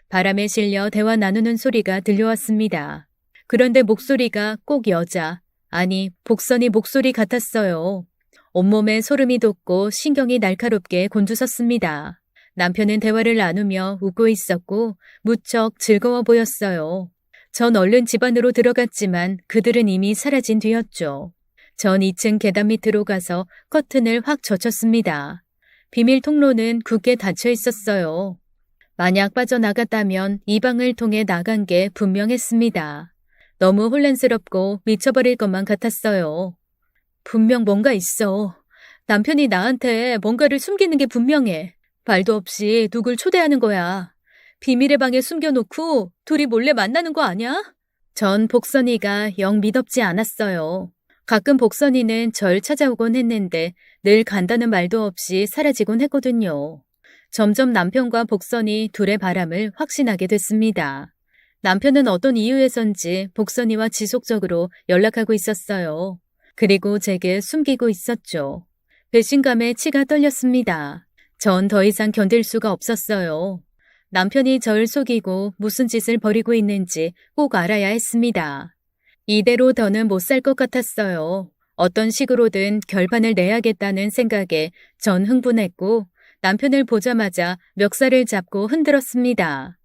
Speaker 1: 바람에 실려 대화 나누는 소리가 들려왔습니다. 그런데 목소리가 꼭 여자, 아니 복선이 목소리 같았어요. 온몸에 소름이 돋고 신경이 날카롭게 곤두섰습니다. 남편은 대화를 나누며 웃고 있었고 무척 즐거워 보였어요. 전 얼른 집 안으로 들어갔지만 그들은 이미 사라진 뒤였죠. 전 2층 계단 밑으로 가서 커튼을 확 젖혔습니다. 비밀 통로는 굳게 닫혀 있었어요. 만약 빠져나갔다면 이 방을 통해 나간 게 분명했습니다. 너무 혼란스럽고 미쳐버릴 것만 같았어요. 분명 뭔가 있어. 남편이 나한테 뭔가를 숨기는 게 분명해. 말도 없이 누굴 초대하는 거야. 비밀의 방에 숨겨놓고 둘이 몰래 만나는 거 아니야? 전 복선이가 영 미덥지 않았어요. 가끔 복선이는 절 찾아오곤 했는데 늘 간다는 말도 없이 사라지곤 했거든요. 점점 남편과 복선이 둘의 바람을 확신하게 됐습니다. 남편은 어떤 이유에선지 복선이와 지속적으로 연락하고 있었어요. 그리고 제게 숨기고 있었죠. 배신감에 치가 떨렸습니다. 전 더 이상 견딜 수가 없었어요. 남편이 절 속이고 무슨 짓을 벌이고 있는지 꼭 알아야 했습니다. 이대로 더는 못 살 것 같았어요. 어떤 식으로든 결판을 내야겠다는 생각에 전 흥분했고 남편을 보자마자 멱살을 잡고 흔들었습니다.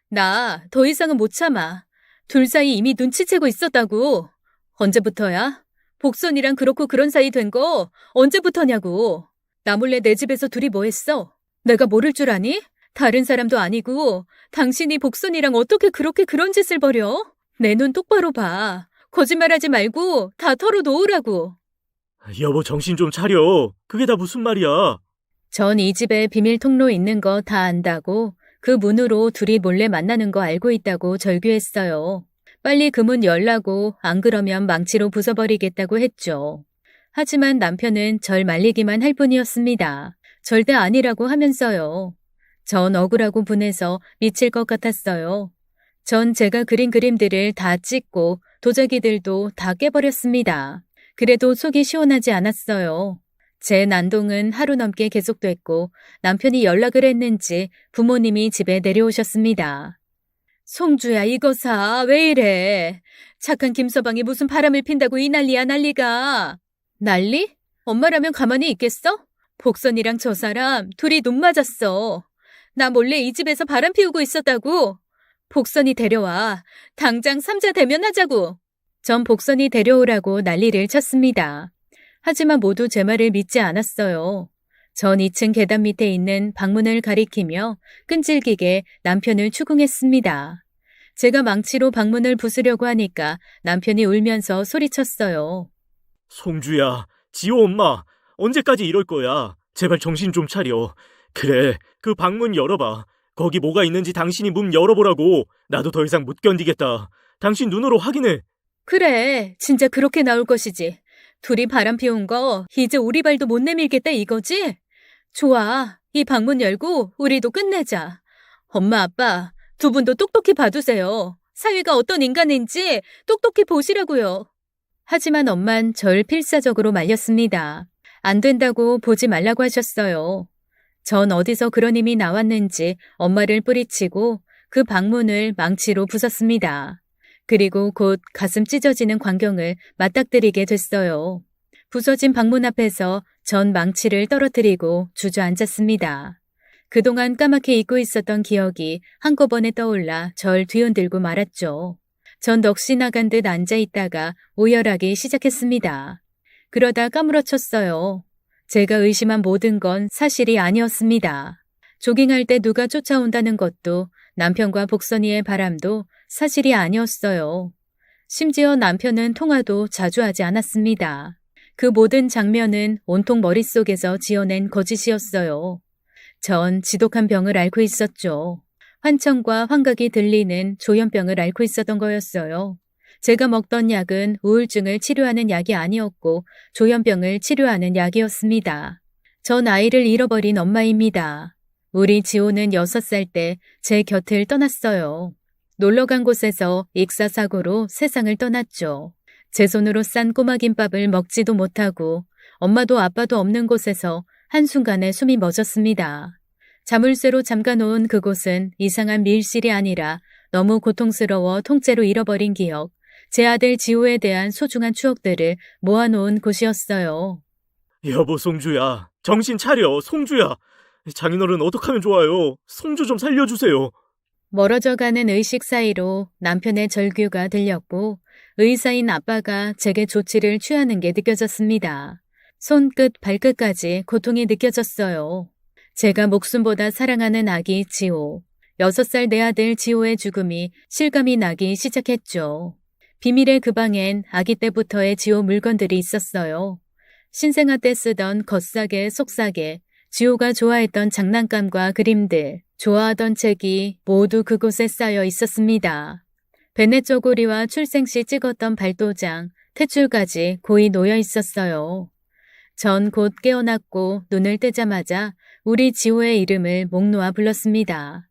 Speaker 1: 나 더 이상은 못 참아. 둘 사이 이미 눈치채고 있었다고. 언제부터야? 복선이랑 그렇고 그런 사이 된 거 언제부터냐고. 나 몰래 내 집에서 둘이 뭐 했어? 내가 모를 줄 아니? 다른 사람도 아니고 당신이 복선이랑 어떻게 그렇게 그런 짓을 벌여? 내 눈 똑바로 봐. 거짓말하지 말고 다 털어놓으라고.
Speaker 2: 여보, 정신 좀 차려. 그게 다 무슨 말이야.
Speaker 1: 전 이 집에 비밀 통로 있는 거 다 안다고 그 문으로 둘이 몰래 만나는 거 알고 있다고 절규했어요. 빨리 그 문 열라고 안 그러면 망치로 부숴버리겠다고 했죠. 하지만 남편은 절 말리기만 할 뿐이었습니다. 절대 아니라고 하면서요. 전 억울하고 분해서 미칠 것 같았어요. 전 제가 그린 그림들을 다 찍고 도자기들도 다 깨버렸습니다. 그래도 속이 시원하지 않았어요. 제 난동은 하루 넘게 계속됐고 남편이 연락을 했는지 부모님이 집에 내려오셨습니다. 송주야, 이거 사. 왜 이래? 착한 김서방이 무슨 바람을 핀다고 이 난리야, 난리가. 난리? 엄마라면 가만히 있겠어? 복선이랑 저 사람 둘이 눈 맞았어. 나 몰래 이 집에서 바람 피우고 있었다고. 복선이 데려와. 당장 삼자 대면하자고. 전 복선이 데려오라고 난리를 쳤습니다. 하지만 모두 제 말을 믿지 않았어요. 전 2층 계단 밑에 있는 방문을 가리키며 끈질기게 남편을 추궁했습니다. 제가 망치로 방문을 부수려고 하니까 남편이 울면서 소리쳤어요.
Speaker 2: 송주야, 지호 엄마, 언제까지 이럴 거야? 제발 정신 좀 차려. 그래, 그 방문 열어봐. 거기 뭐가 있는지 당신이 문 열어보라고. 나도 더 이상 못 견디겠다. 당신 눈으로 확인해.
Speaker 1: 그래, 진짜 그렇게 나올 것이지. 둘이 바람 피운 거 이제 우리 발도 못 내밀겠다 이거지? 좋아, 이 방문 열고 우리도 끝내자. 엄마, 아빠, 두 분도 똑똑히 봐두세요. 사위가 어떤 인간인지 똑똑히 보시라고요. 하지만 엄만 절 필사적으로 말렸습니다. 안 된다고 보지 말라고 하셨어요. 전 어디서 그런 힘이 나왔는지 엄마를 뿌리치고 그 방문을 망치로 부쉈습니다. 그리고 곧 가슴 찢어지는 광경을 맞닥뜨리게 됐어요. 부서진 방문 앞에서 전 망치를 떨어뜨리고 주저앉았습니다. 그동안 까맣게 잊고 있었던 기억이 한꺼번에 떠올라 절 뒤흔들고 말았죠. 전 넋이 나간 듯 앉아있다가 오열하기 시작했습니다. 그러다 까무러쳤어요. 제가 의심한 모든 건 사실이 아니었습니다. 조깅할 때 누가 쫓아온다는 것도 남편과 복선이의 바람도 사실이 아니었어요. 심지어 남편은 통화도 자주 하지 않았습니다. 그 모든 장면은 온통 머릿속에서 지어낸 거짓이었어요. 전 지독한 병을 앓고 있었죠. 환청과 환각이 들리는 조현병을 앓고 있었던 거였어요. 제가 먹던 약은 우울증을 치료하는 약이 아니었고 조현병을 치료하는 약이었습니다. 전 아이를 잃어버린 엄마입니다. 우리 지호는 6살 때 제 곁을 떠났어요. 놀러간 곳에서 익사사고로 세상을 떠났죠. 제 손으로 싼 꼬마 김밥을 먹지도 못하고 엄마도 아빠도 없는 곳에서 한순간에 숨이 멎었습니다. 자물쇠로 잠가놓은 그곳은 이상한 밀실이 아니라 너무 고통스러워 통째로 잃어버린 기억, 제 아들 지호에 대한 소중한 추억들을 모아놓은 곳이었어요.
Speaker 2: 여보, 송주야, 정신 차려. 송주야, 장인어른 어떡하면 좋아요. 송주 좀 살려주세요.
Speaker 1: 멀어져가는 의식 사이로 남편의 절규가 들렸고 의사인 아빠가 제게 조치를 취하는 게 느껴졌습니다. 손끝 발끝까지 고통이 느껴졌어요. 제가 목숨보다 사랑하는 아기 지호, 6살 내 아들 지호의 죽음이 실감이 나기 시작했죠. 비밀의 그 방엔 아기 때부터의 지호 물건들이 있었어요. 신생아 때 쓰던 겉사계, 속사계, 지호가 좋아했던 장난감과 그림들, 좋아하던 책이 모두 그곳에 쌓여 있었습니다. 베네 쪼고리와 출생 시 찍었던 발도장, 탯줄까지 고이 놓여 있었어요. 전 곧 깨어났고 눈을 뜨자마자 우리 지호의 이름을 목 놓아 불렀습니다.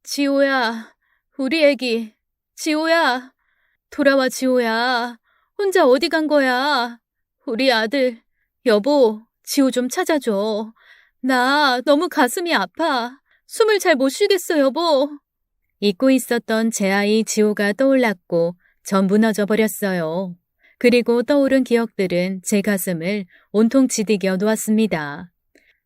Speaker 1: 지호야, 우리 애기, 지호야, 돌아와 지호야, 혼자 어디 간 거야? 우리 아들, 여보, 지호 좀 찾아줘. 나 너무 가슴이 아파. 숨을 잘 못 쉬겠어, 여보. 잊고 있었던 제 아이 지호가 떠올랐고 전 무너져 버렸어요. 그리고 떠오른 기억들은 제 가슴을 온통 지디겨 놓았습니다.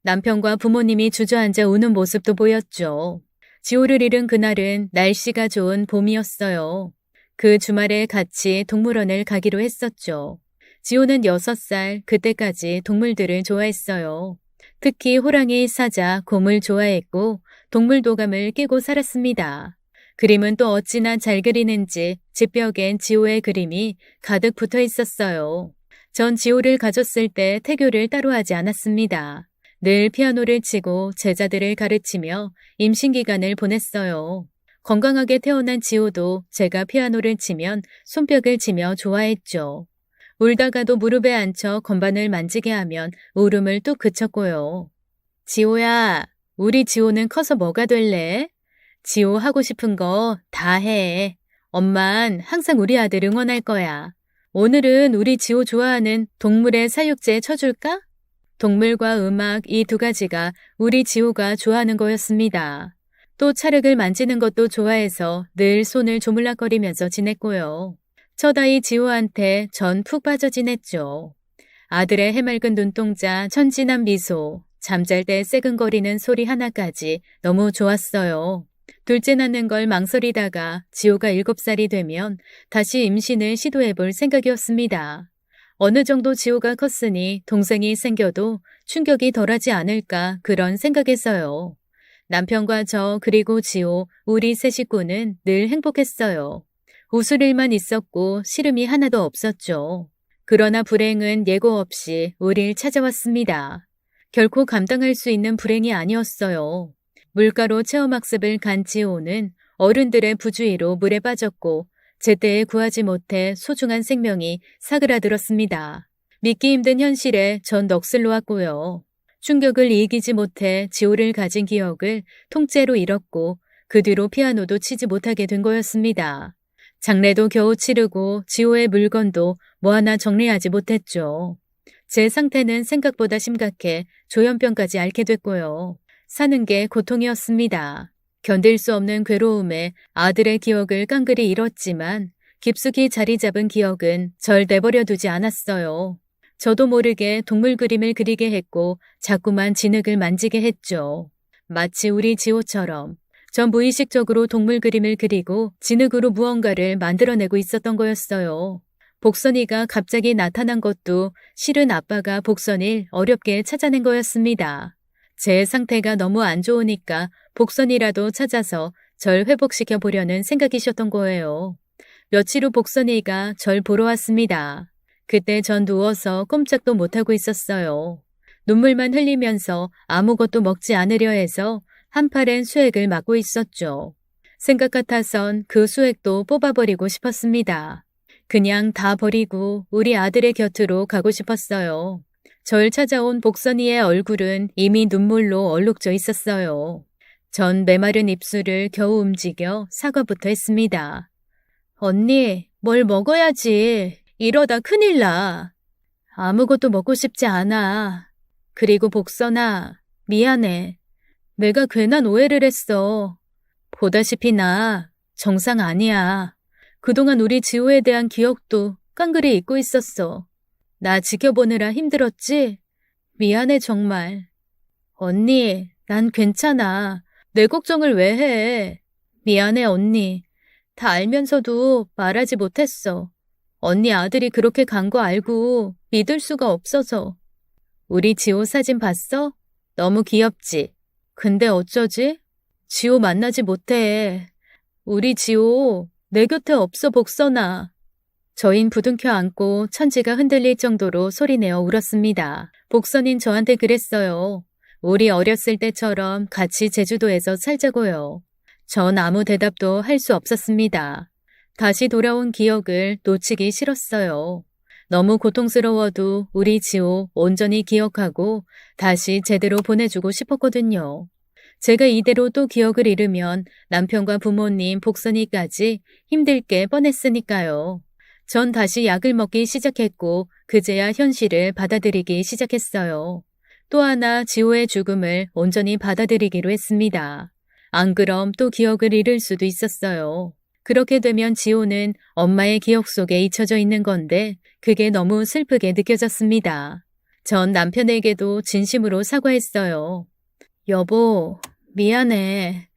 Speaker 1: 남편과 부모님이 주저앉아 우는 모습도 보였죠. 지호를 잃은 그날은 날씨가 좋은 봄이었어요. 그 주말에 같이 동물원을 가기로 했었죠. 지호는 6살, 그때까지 동물들을 좋아했어요. 특히 호랑이, 사자, 곰을 좋아했고 동물도감을 끼고 살았습니다. 그림은 또 어찌나 잘 그리는지 집벽엔 지호의 그림이 가득 붙어 있었어요. 전 지호를 가졌을 때 태교를 따로 하지 않았습니다. 늘 피아노를 치고 제자들을 가르치며 임신기간을 보냈어요. 건강하게 태어난 지호도 제가 피아노를 치면 손뼉을 치며 좋아했죠. 울다가도 무릎에 앉혀 건반을 만지게 하면 울음을 뚝 그쳤고요. 지호야, 우리 지호는 커서 뭐가 될래? 지호 하고 싶은 거 다 해. 엄만 항상 우리 아들 응원할 거야. 오늘은 우리 지호 좋아하는 동물의 사육제 쳐줄까? 동물과 음악 이 두 가지가 우리 지호가 좋아하는 거였습니다. 또 찰흙을 만지는 것도 좋아해서 늘 손을 조물락거리면서 지냈고요. 첫아이 지호한테 전 푹 빠져 지냈죠. 아들의 해맑은 눈동자, 천진한 미소, 잠잘 때 새근거리는 소리 하나까지 너무 좋았어요. 둘째 낳는 걸 망설이다가 지호가 7살이 되면 다시 임신을 시도해볼 생각이었습니다. 어느 정도 지호가 컸으니 동생이 생겨도 충격이 덜하지 않을까 그런 생각에서요. 남편과 저 그리고 지호 우리 세 식구는 늘 행복했어요. 웃을 일만 있었고 시름이 하나도 없었죠. 그러나 불행은 예고 없이 우릴 찾아왔습니다. 결코 감당할 수 있는 불행이 아니었어요. 물가로 체험학습을 간 지호는 어른들의 부주의로 물에 빠졌고 제때에 구하지 못해 소중한 생명이 사그라들었습니다. 믿기 힘든 현실에 전 넋을 놓았고요. 충격을 이기지 못해 지호를 가진 기억을 통째로 잃었고 그 뒤로 피아노도 치지 못하게 된 거였습니다. 장례도 겨우 치르고 지호의 물건도 뭐 하나 정리하지 못했죠. 제 상태는 생각보다 심각해 조현병까지 앓게 됐고요. 사는 게 고통이었습니다. 견딜 수 없는 괴로움에 아들의 기억을 깡그리 잃었지만 깊숙이 자리 잡은 기억은 절 내버려 두지 않았어요. 저도 모르게 동물 그림을 그리게 했고 자꾸만 진흙을 만지게 했죠. 마치 우리 지호처럼 전 무의식적으로 동물 그림을 그리고 진흙으로 무언가를 만들어내고 있었던 거였어요. 복선이가 갑자기 나타난 것도 실은 아빠가 복선이를 어렵게 찾아낸 거였습니다. 제 상태가 너무 안 좋으니까 복선이라도 찾아서 절 회복시켜 보려는 생각이셨던 거예요. 며칠 후 복선이가 절 보러 왔습니다. 그때 전 누워서 꼼짝도 못하고 있었어요. 눈물만 흘리면서 아무것도 먹지 않으려 해서 한 팔엔 수액을 맞고 있었죠. 생각 같아선 그 수액도 뽑아버리고 싶었습니다. 그냥 다 버리고 우리 아들의 곁으로 가고 싶었어요. 절 찾아온 복선이의 얼굴은 이미 눈물로 얼룩져 있었어요. 전 메마른 입술을 겨우 움직여 사과부터 했습니다. 언니, 뭘 먹어야지. 이러다 큰일 나. 아무것도 먹고 싶지 않아. 그리고 복선아, 미안해. 내가 괜한 오해를 했어. 보다시피 나 정상 아니야. 그동안 우리 지호에 대한 기억도 깡그리 잊고 있었어. 나 지켜보느라 힘들었지? 미안해 정말. 언니, 난 괜찮아. 내 걱정을 왜 해? 미안해 언니. 다 알면서도 말하지 못했어. 언니 아들이 그렇게 간 거 알고 믿을 수가 없어서. 우리 지호 사진 봤어? 너무 귀엽지? 근데 어쩌지? 지호 만나지 못해. 우리 지호 내 곁에 없어 복선아. 저흰 부둥켜 안고 천지가 흔들릴 정도로 소리내어 울었습니다. 복선인 저한테 그랬어요. 우리 어렸을 때처럼 같이 제주도에서 살자고요. 전 아무 대답도 할 수 없었습니다. 다시 돌아온 기억을 놓치기 싫었어요. 너무 고통스러워도 우리 지호 온전히 기억하고 다시 제대로 보내주고 싶었거든요. 제가 이대로 또 기억을 잃으면 남편과 부모님, 복선이까지 힘들 게 뻔했으니까요. 전 다시 약을 먹기 시작했고 그제야 현실을 받아들이기 시작했어요. 또 하나 지호의 죽음을 온전히 받아들이기로 했습니다. 안 그럼 또 기억을 잃을 수도 있었어요. 그렇게 되면 지호는 엄마의 기억 속에 잊혀져 있는 건데 그게 너무 슬프게 느껴졌습니다. 전 남편에게도 진심으로 사과했어요. 여보, 미안해.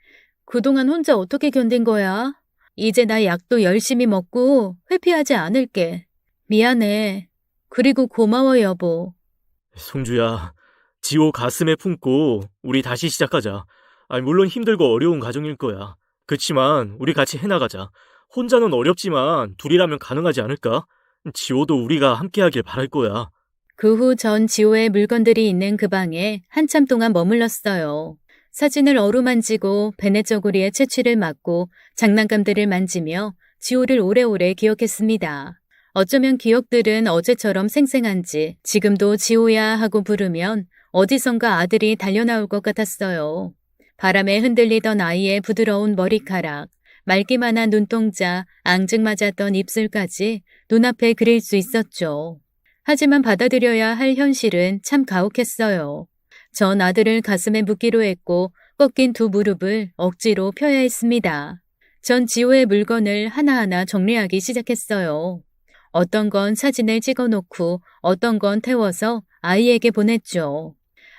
Speaker 1: 그동안 혼자 어떻게 견딘 거야? 이제 나 약도 열심히 먹고 회피하지 않을게. 미안해. 그리고 고마워, 여보.
Speaker 2: 송주야, 지호 가슴에 품고 우리 다시 시작하자. 물론 힘들고 어려운 과정일 거야. 그치만 우리 같이 해나가자. 혼자는 어렵지만 둘이라면 가능하지 않을까? 지호도 우리가 함께하길 바랄 거야.
Speaker 1: 그 후 전 지호의 물건들이 있는 그 방에 한참 동안 머물렀어요. 사진을 어루만지고 베네저고리에 채취를 맡고 장난감들을 만지며 지호를 오래오래 기억했습니다. 어쩌면 기억들은 어제처럼 생생한지 지금도 지호야 하고 부르면 어디선가 아들이 달려나올 것 같았어요. 바람에 흔들리던 아이의 부드러운 머리카락, 맑기만 한 눈동자, 앙증맞았던 입술까지 눈앞에 그릴 수 있었죠. 하지만 받아들여야 할 현실은 참 가혹했어요. 전 아들을 가슴에 묻기로 했고 꺾인 두 무릎을 억지로 펴야 했습니다. 전 지호의 물건을 하나하나 정리하기 시작했어요. 어떤 건 사진을 찍어놓고 어떤 건 태워서 아이에게 보냈죠.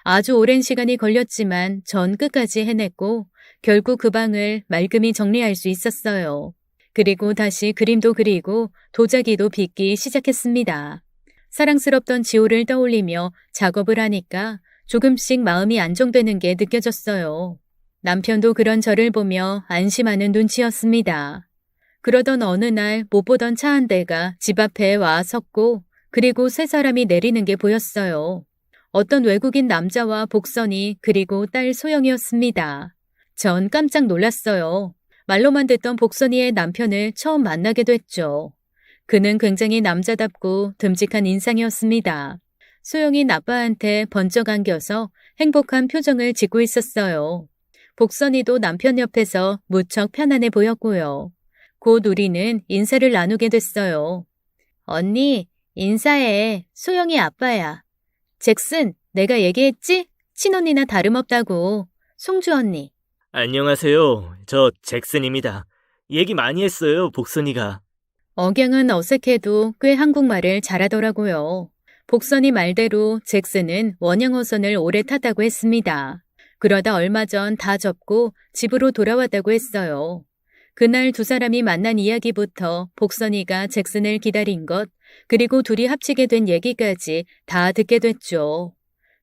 Speaker 1: 아주 오랜 시간이 걸렸지만 전 끝까지 해냈고 결국 그 방을 말끔히 정리할 수 있었어요. 그리고 다시 그림도 그리고 도자기도 빚기 시작했습니다. 사랑스럽던 지호를 떠올리며 작업을 하니까 조금씩 마음이 안정되는 게 느껴졌어요. 남편도 그런 저를 보며 안심하는 눈치였습니다. 그러던 어느 날 못 보던 차 한 대가 집 앞에 와 섰고 그리고 세 사람이 내리는 게 보였어요. 어떤 외국인 남자와 복선이 그리고 딸 소영이었습니다. 전 깜짝 놀랐어요. 말로만 듣던 복선이의 남편을 처음 만나게 됐죠. 그는 굉장히 남자답고 듬직한 인상이었습니다. 소영이 아빠한테 번쩍 안겨서 행복한 표정을 짓고 있었어요. 복선이도 남편 옆에서 무척 편안해 보였고요. 곧 우리는 인사를 나누게 됐어요. 언니, 인사해. 소영이 아빠야. 잭슨, 내가 얘기했지? 친언니나 다름없다고. 송주 언니.
Speaker 2: 안녕하세요. 저 잭슨입니다. 얘기 많이 했어요, 복선이가.
Speaker 1: 억양은 어색해도 꽤 한국말을 잘하더라고요. 복선이 말대로 잭슨은 원양어선을 오래 탔다고 했습니다. 그러다 얼마 전 다 접고 집으로 돌아왔다고 했어요. 그날 두 사람이 만난 이야기부터 복선이가 잭슨을 기다린 것, 그리고 둘이 합치게 된 얘기까지 다 듣게 됐죠.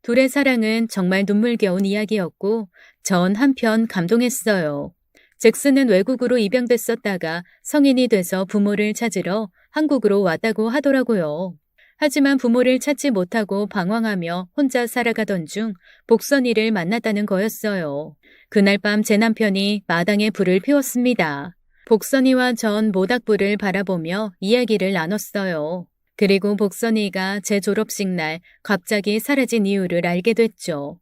Speaker 1: 둘의 사랑은 정말 눈물겨운 이야기였고 전 한편 감동했어요. 잭슨은 외국으로 입양됐었다가 성인이 돼서 부모를 찾으러 한국으로 왔다고 하더라고요. 하지만 부모를 찾지 못하고 방황하며 혼자 살아가던 중 복선이를 만났다는 거였어요. 그날 밤 제 남편이 마당에 불을 피웠습니다. 복선이와 전 모닥불을 바라보며 이야기를 나눴어요. 그리고 복선이가 제 졸업식 날 갑자기 사라진 이유를 알게 됐죠.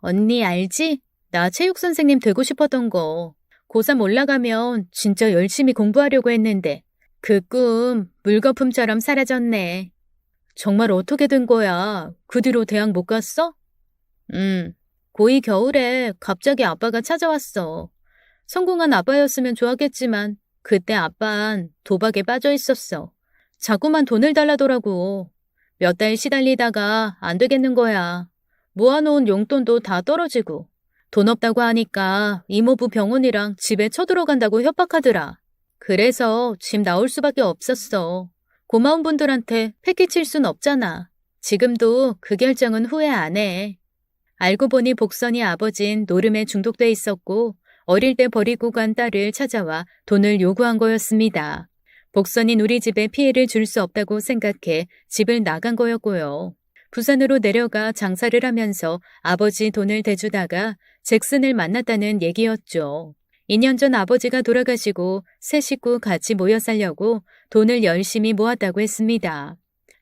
Speaker 1: 언니 알지? 나 체육 선생님 되고 싶었던 거. 고3 올라가면 진짜 열심히 공부하려고 했는데 그 꿈 물거품처럼 사라졌네. 정말 어떻게 된 거야? 그 뒤로 대학 못 갔어? 고2 겨울에 갑자기 아빠가 찾아왔어. 성공한 아빠였으면 좋았겠지만 그때 아빠는 도박에 빠져 있었어. 자꾸만 돈을 달라더라고. 몇 달 시달리다가 안 되겠는 거야. 모아놓은 용돈도 다 떨어지고. 돈 없다고 하니까 이모부 병원이랑 집에 쳐들어간다고 협박하더라. 그래서 집 나올 수밖에 없었어. 고마운 분들한테 패기칠 순 없잖아. 지금도 그 결정은 후회 안 해. 알고 보니 복선이 아버진 노름에 중독돼 있었고 어릴 때 버리고 간 딸을 찾아와 돈을 요구한 거였습니다. 복선인 우리 집에 피해를 줄 수 없다고 생각해 집을 나간 거였고요. 부산으로 내려가 장사를 하면서 아버지 돈을 대주다가 잭슨을 만났다는 얘기였죠. 2년 전 아버지가 돌아가시고 세 식구 같이 모여 살려고 돈을 열심히 모았다고 했습니다.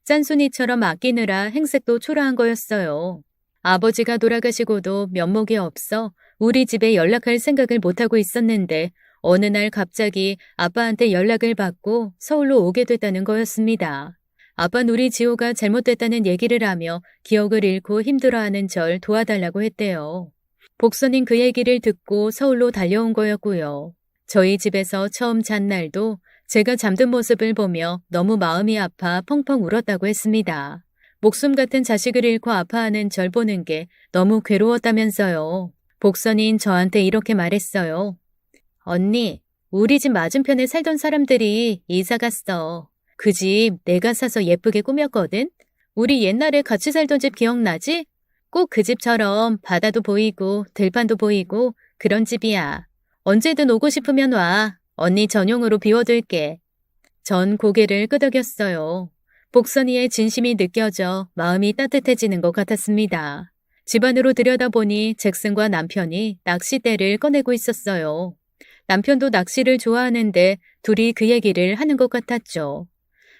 Speaker 1: 짠순이처럼 아끼느라 행색도 초라한 거였어요. 아버지가 돌아가시고도 면목이 없어 우리 집에 연락할 생각을 못하고 있었는데 어느 날 갑자기 아빠한테 연락을 받고 서울로 오게 됐다는 거였습니다. 아빠는 우리 지호가 잘못됐다는 얘기를 하며 기억을 잃고 힘들어하는 절 도와달라고 했대요. 복선인 그 얘기를 듣고 서울로 달려온 거였고요. 저희 집에서 처음 잔 날도 제가 잠든 모습을 보며 너무 마음이 아파 펑펑 울었다고 했습니다. 목숨 같은 자식을 잃고 아파하는 절 보는 게 너무 괴로웠다면서요. 복선인 저한테 이렇게 말했어요. 언니, 우리 집 맞은편에 살던 사람들이 이사 갔어. 그 집 내가 사서 예쁘게 꾸몄거든? 우리 옛날에 같이 살던 집 기억나지? 꼭 그 집처럼 바다도 보이고 들판도 보이고 그런 집이야. 언제든 오고 싶으면 와. 언니 전용으로 비워둘게. 전 고개를 끄덕였어요. 복선이의 진심이 느껴져 마음이 따뜻해지는 것 같았습니다. 집 안으로 들여다보니 잭슨과 남편이 낚싯대를 꺼내고 있었어요. 남편도 낚시를 좋아하는데 둘이 그 얘기를 하는 것 같았죠.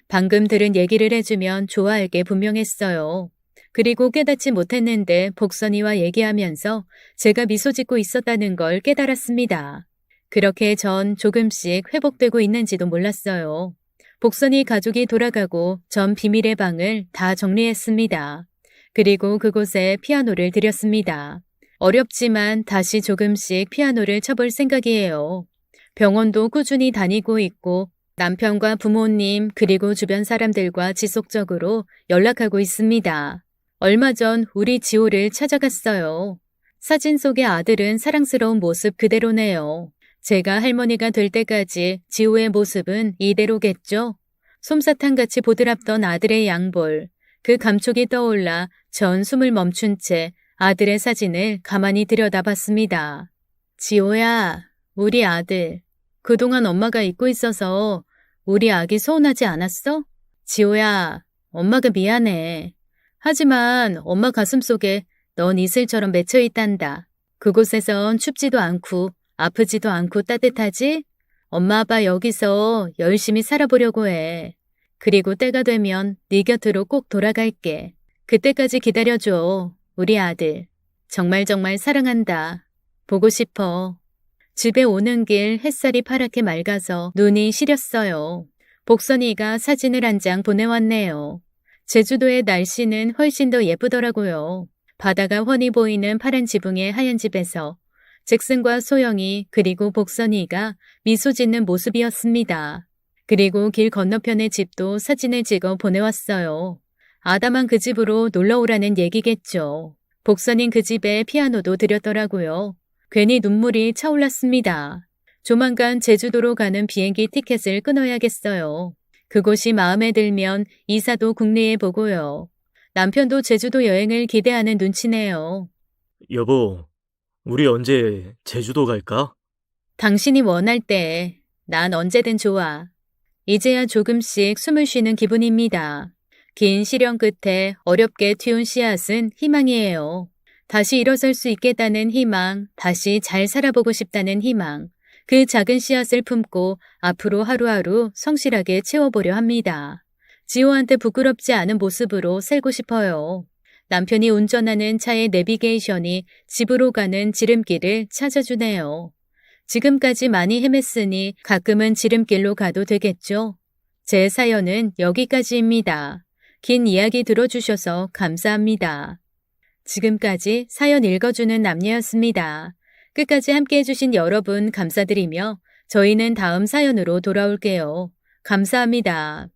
Speaker 1: 방금 들은 얘기를 해주면 좋아할 게 분명했어요. 그리고 깨닫지 못했는데 복선이와 얘기하면서 제가 미소 짓고 있었다는 걸 깨달았습니다. 그렇게 전 조금씩 회복되고 있는지도 몰랐어요. 복선이 가족이 돌아가고 전 비밀의 방을 다 정리했습니다. 그리고 그곳에 피아노를 들였습니다. 어렵지만 다시 조금씩 피아노를 쳐볼 생각이에요. 병원도 꾸준히 다니고 있고 남편과 부모님 그리고 주변 사람들과 지속적으로 연락하고 있습니다. 얼마 전 우리 지호를 찾아갔어요. 사진 속의 아들은 사랑스러운 모습 그대로네요. 제가 할머니가 될 때까지 지호의 모습은 이대로겠죠? 솜사탕같이 보드랍던 아들의 양볼, 그 감촉이 떠올라 전 숨을 멈춘 채 아들의 사진을 가만히 들여다봤습니다. 지호야, 우리 아들. 그동안 엄마가 잊고 있어서 우리 아기 서운하지 않았어? 지호야, 엄마가 미안해. 하지만 엄마 가슴속에 넌 이슬처럼 맺혀 있단다. 그곳에선 춥지도 않고 아프지도 않고 따뜻하지? 엄마 아빠 여기서 열심히 살아보려고 해. 그리고 때가 되면 네 곁으로 꼭 돌아갈게. 그때까지 기다려줘. 우리 아들. 정말 정말 사랑한다. 보고 싶어. 집에 오는 길 햇살이 파랗게 맑아서 눈이 시렸어요. 복선이가 사진을 한 장 보내왔네요. 제주도의 날씨는 훨씬 더 예쁘더라고요. 바다가 훤히 보이는 파란 지붕의 하얀 집에서 잭슨과 소영이 그리고 복선이가 미소 짓는 모습이었습니다. 그리고 길 건너편의 집도 사진을 찍어 보내왔어요. 아담한 그 집으로 놀러 오라는 얘기겠죠. 복선인 그 집에 피아노도 드렸더라고요. 괜히 눈물이 차올랐습니다. 조만간 제주도로 가는 비행기 티켓을 끊어야겠어요. 그곳이 마음에 들면 이사도 국내에 보고요. 남편도 제주도 여행을 기대하는 눈치네요.
Speaker 2: 여보, 우리 언제 제주도 갈까?
Speaker 1: 당신이 원할 때 난 언제든 좋아. 이제야 조금씩 숨을 쉬는 기분입니다. 긴 시련 끝에 어렵게 틔운 씨앗은 희망이에요. 다시 일어설 수 있겠다는 희망, 다시 잘 살아보고 싶다는 희망. 그 작은 씨앗을 품고 앞으로 하루하루 성실하게 채워보려 합니다. 지호한테 부끄럽지 않은 모습으로 살고 싶어요. 남편이 운전하는 차의 내비게이션이 집으로 가는 지름길을 찾아주네요. 지금까지 많이 헤맸으니 가끔은 지름길로 가도 되겠죠? 제 사연은 여기까지입니다. 긴 이야기 들어주셔서 감사합니다. 지금까지 사연 읽어주는 남녀였습니다. 끝까지 함께 해주신 여러분 감사드리며 저희는 다음 사연으로 돌아올게요. 감사합니다.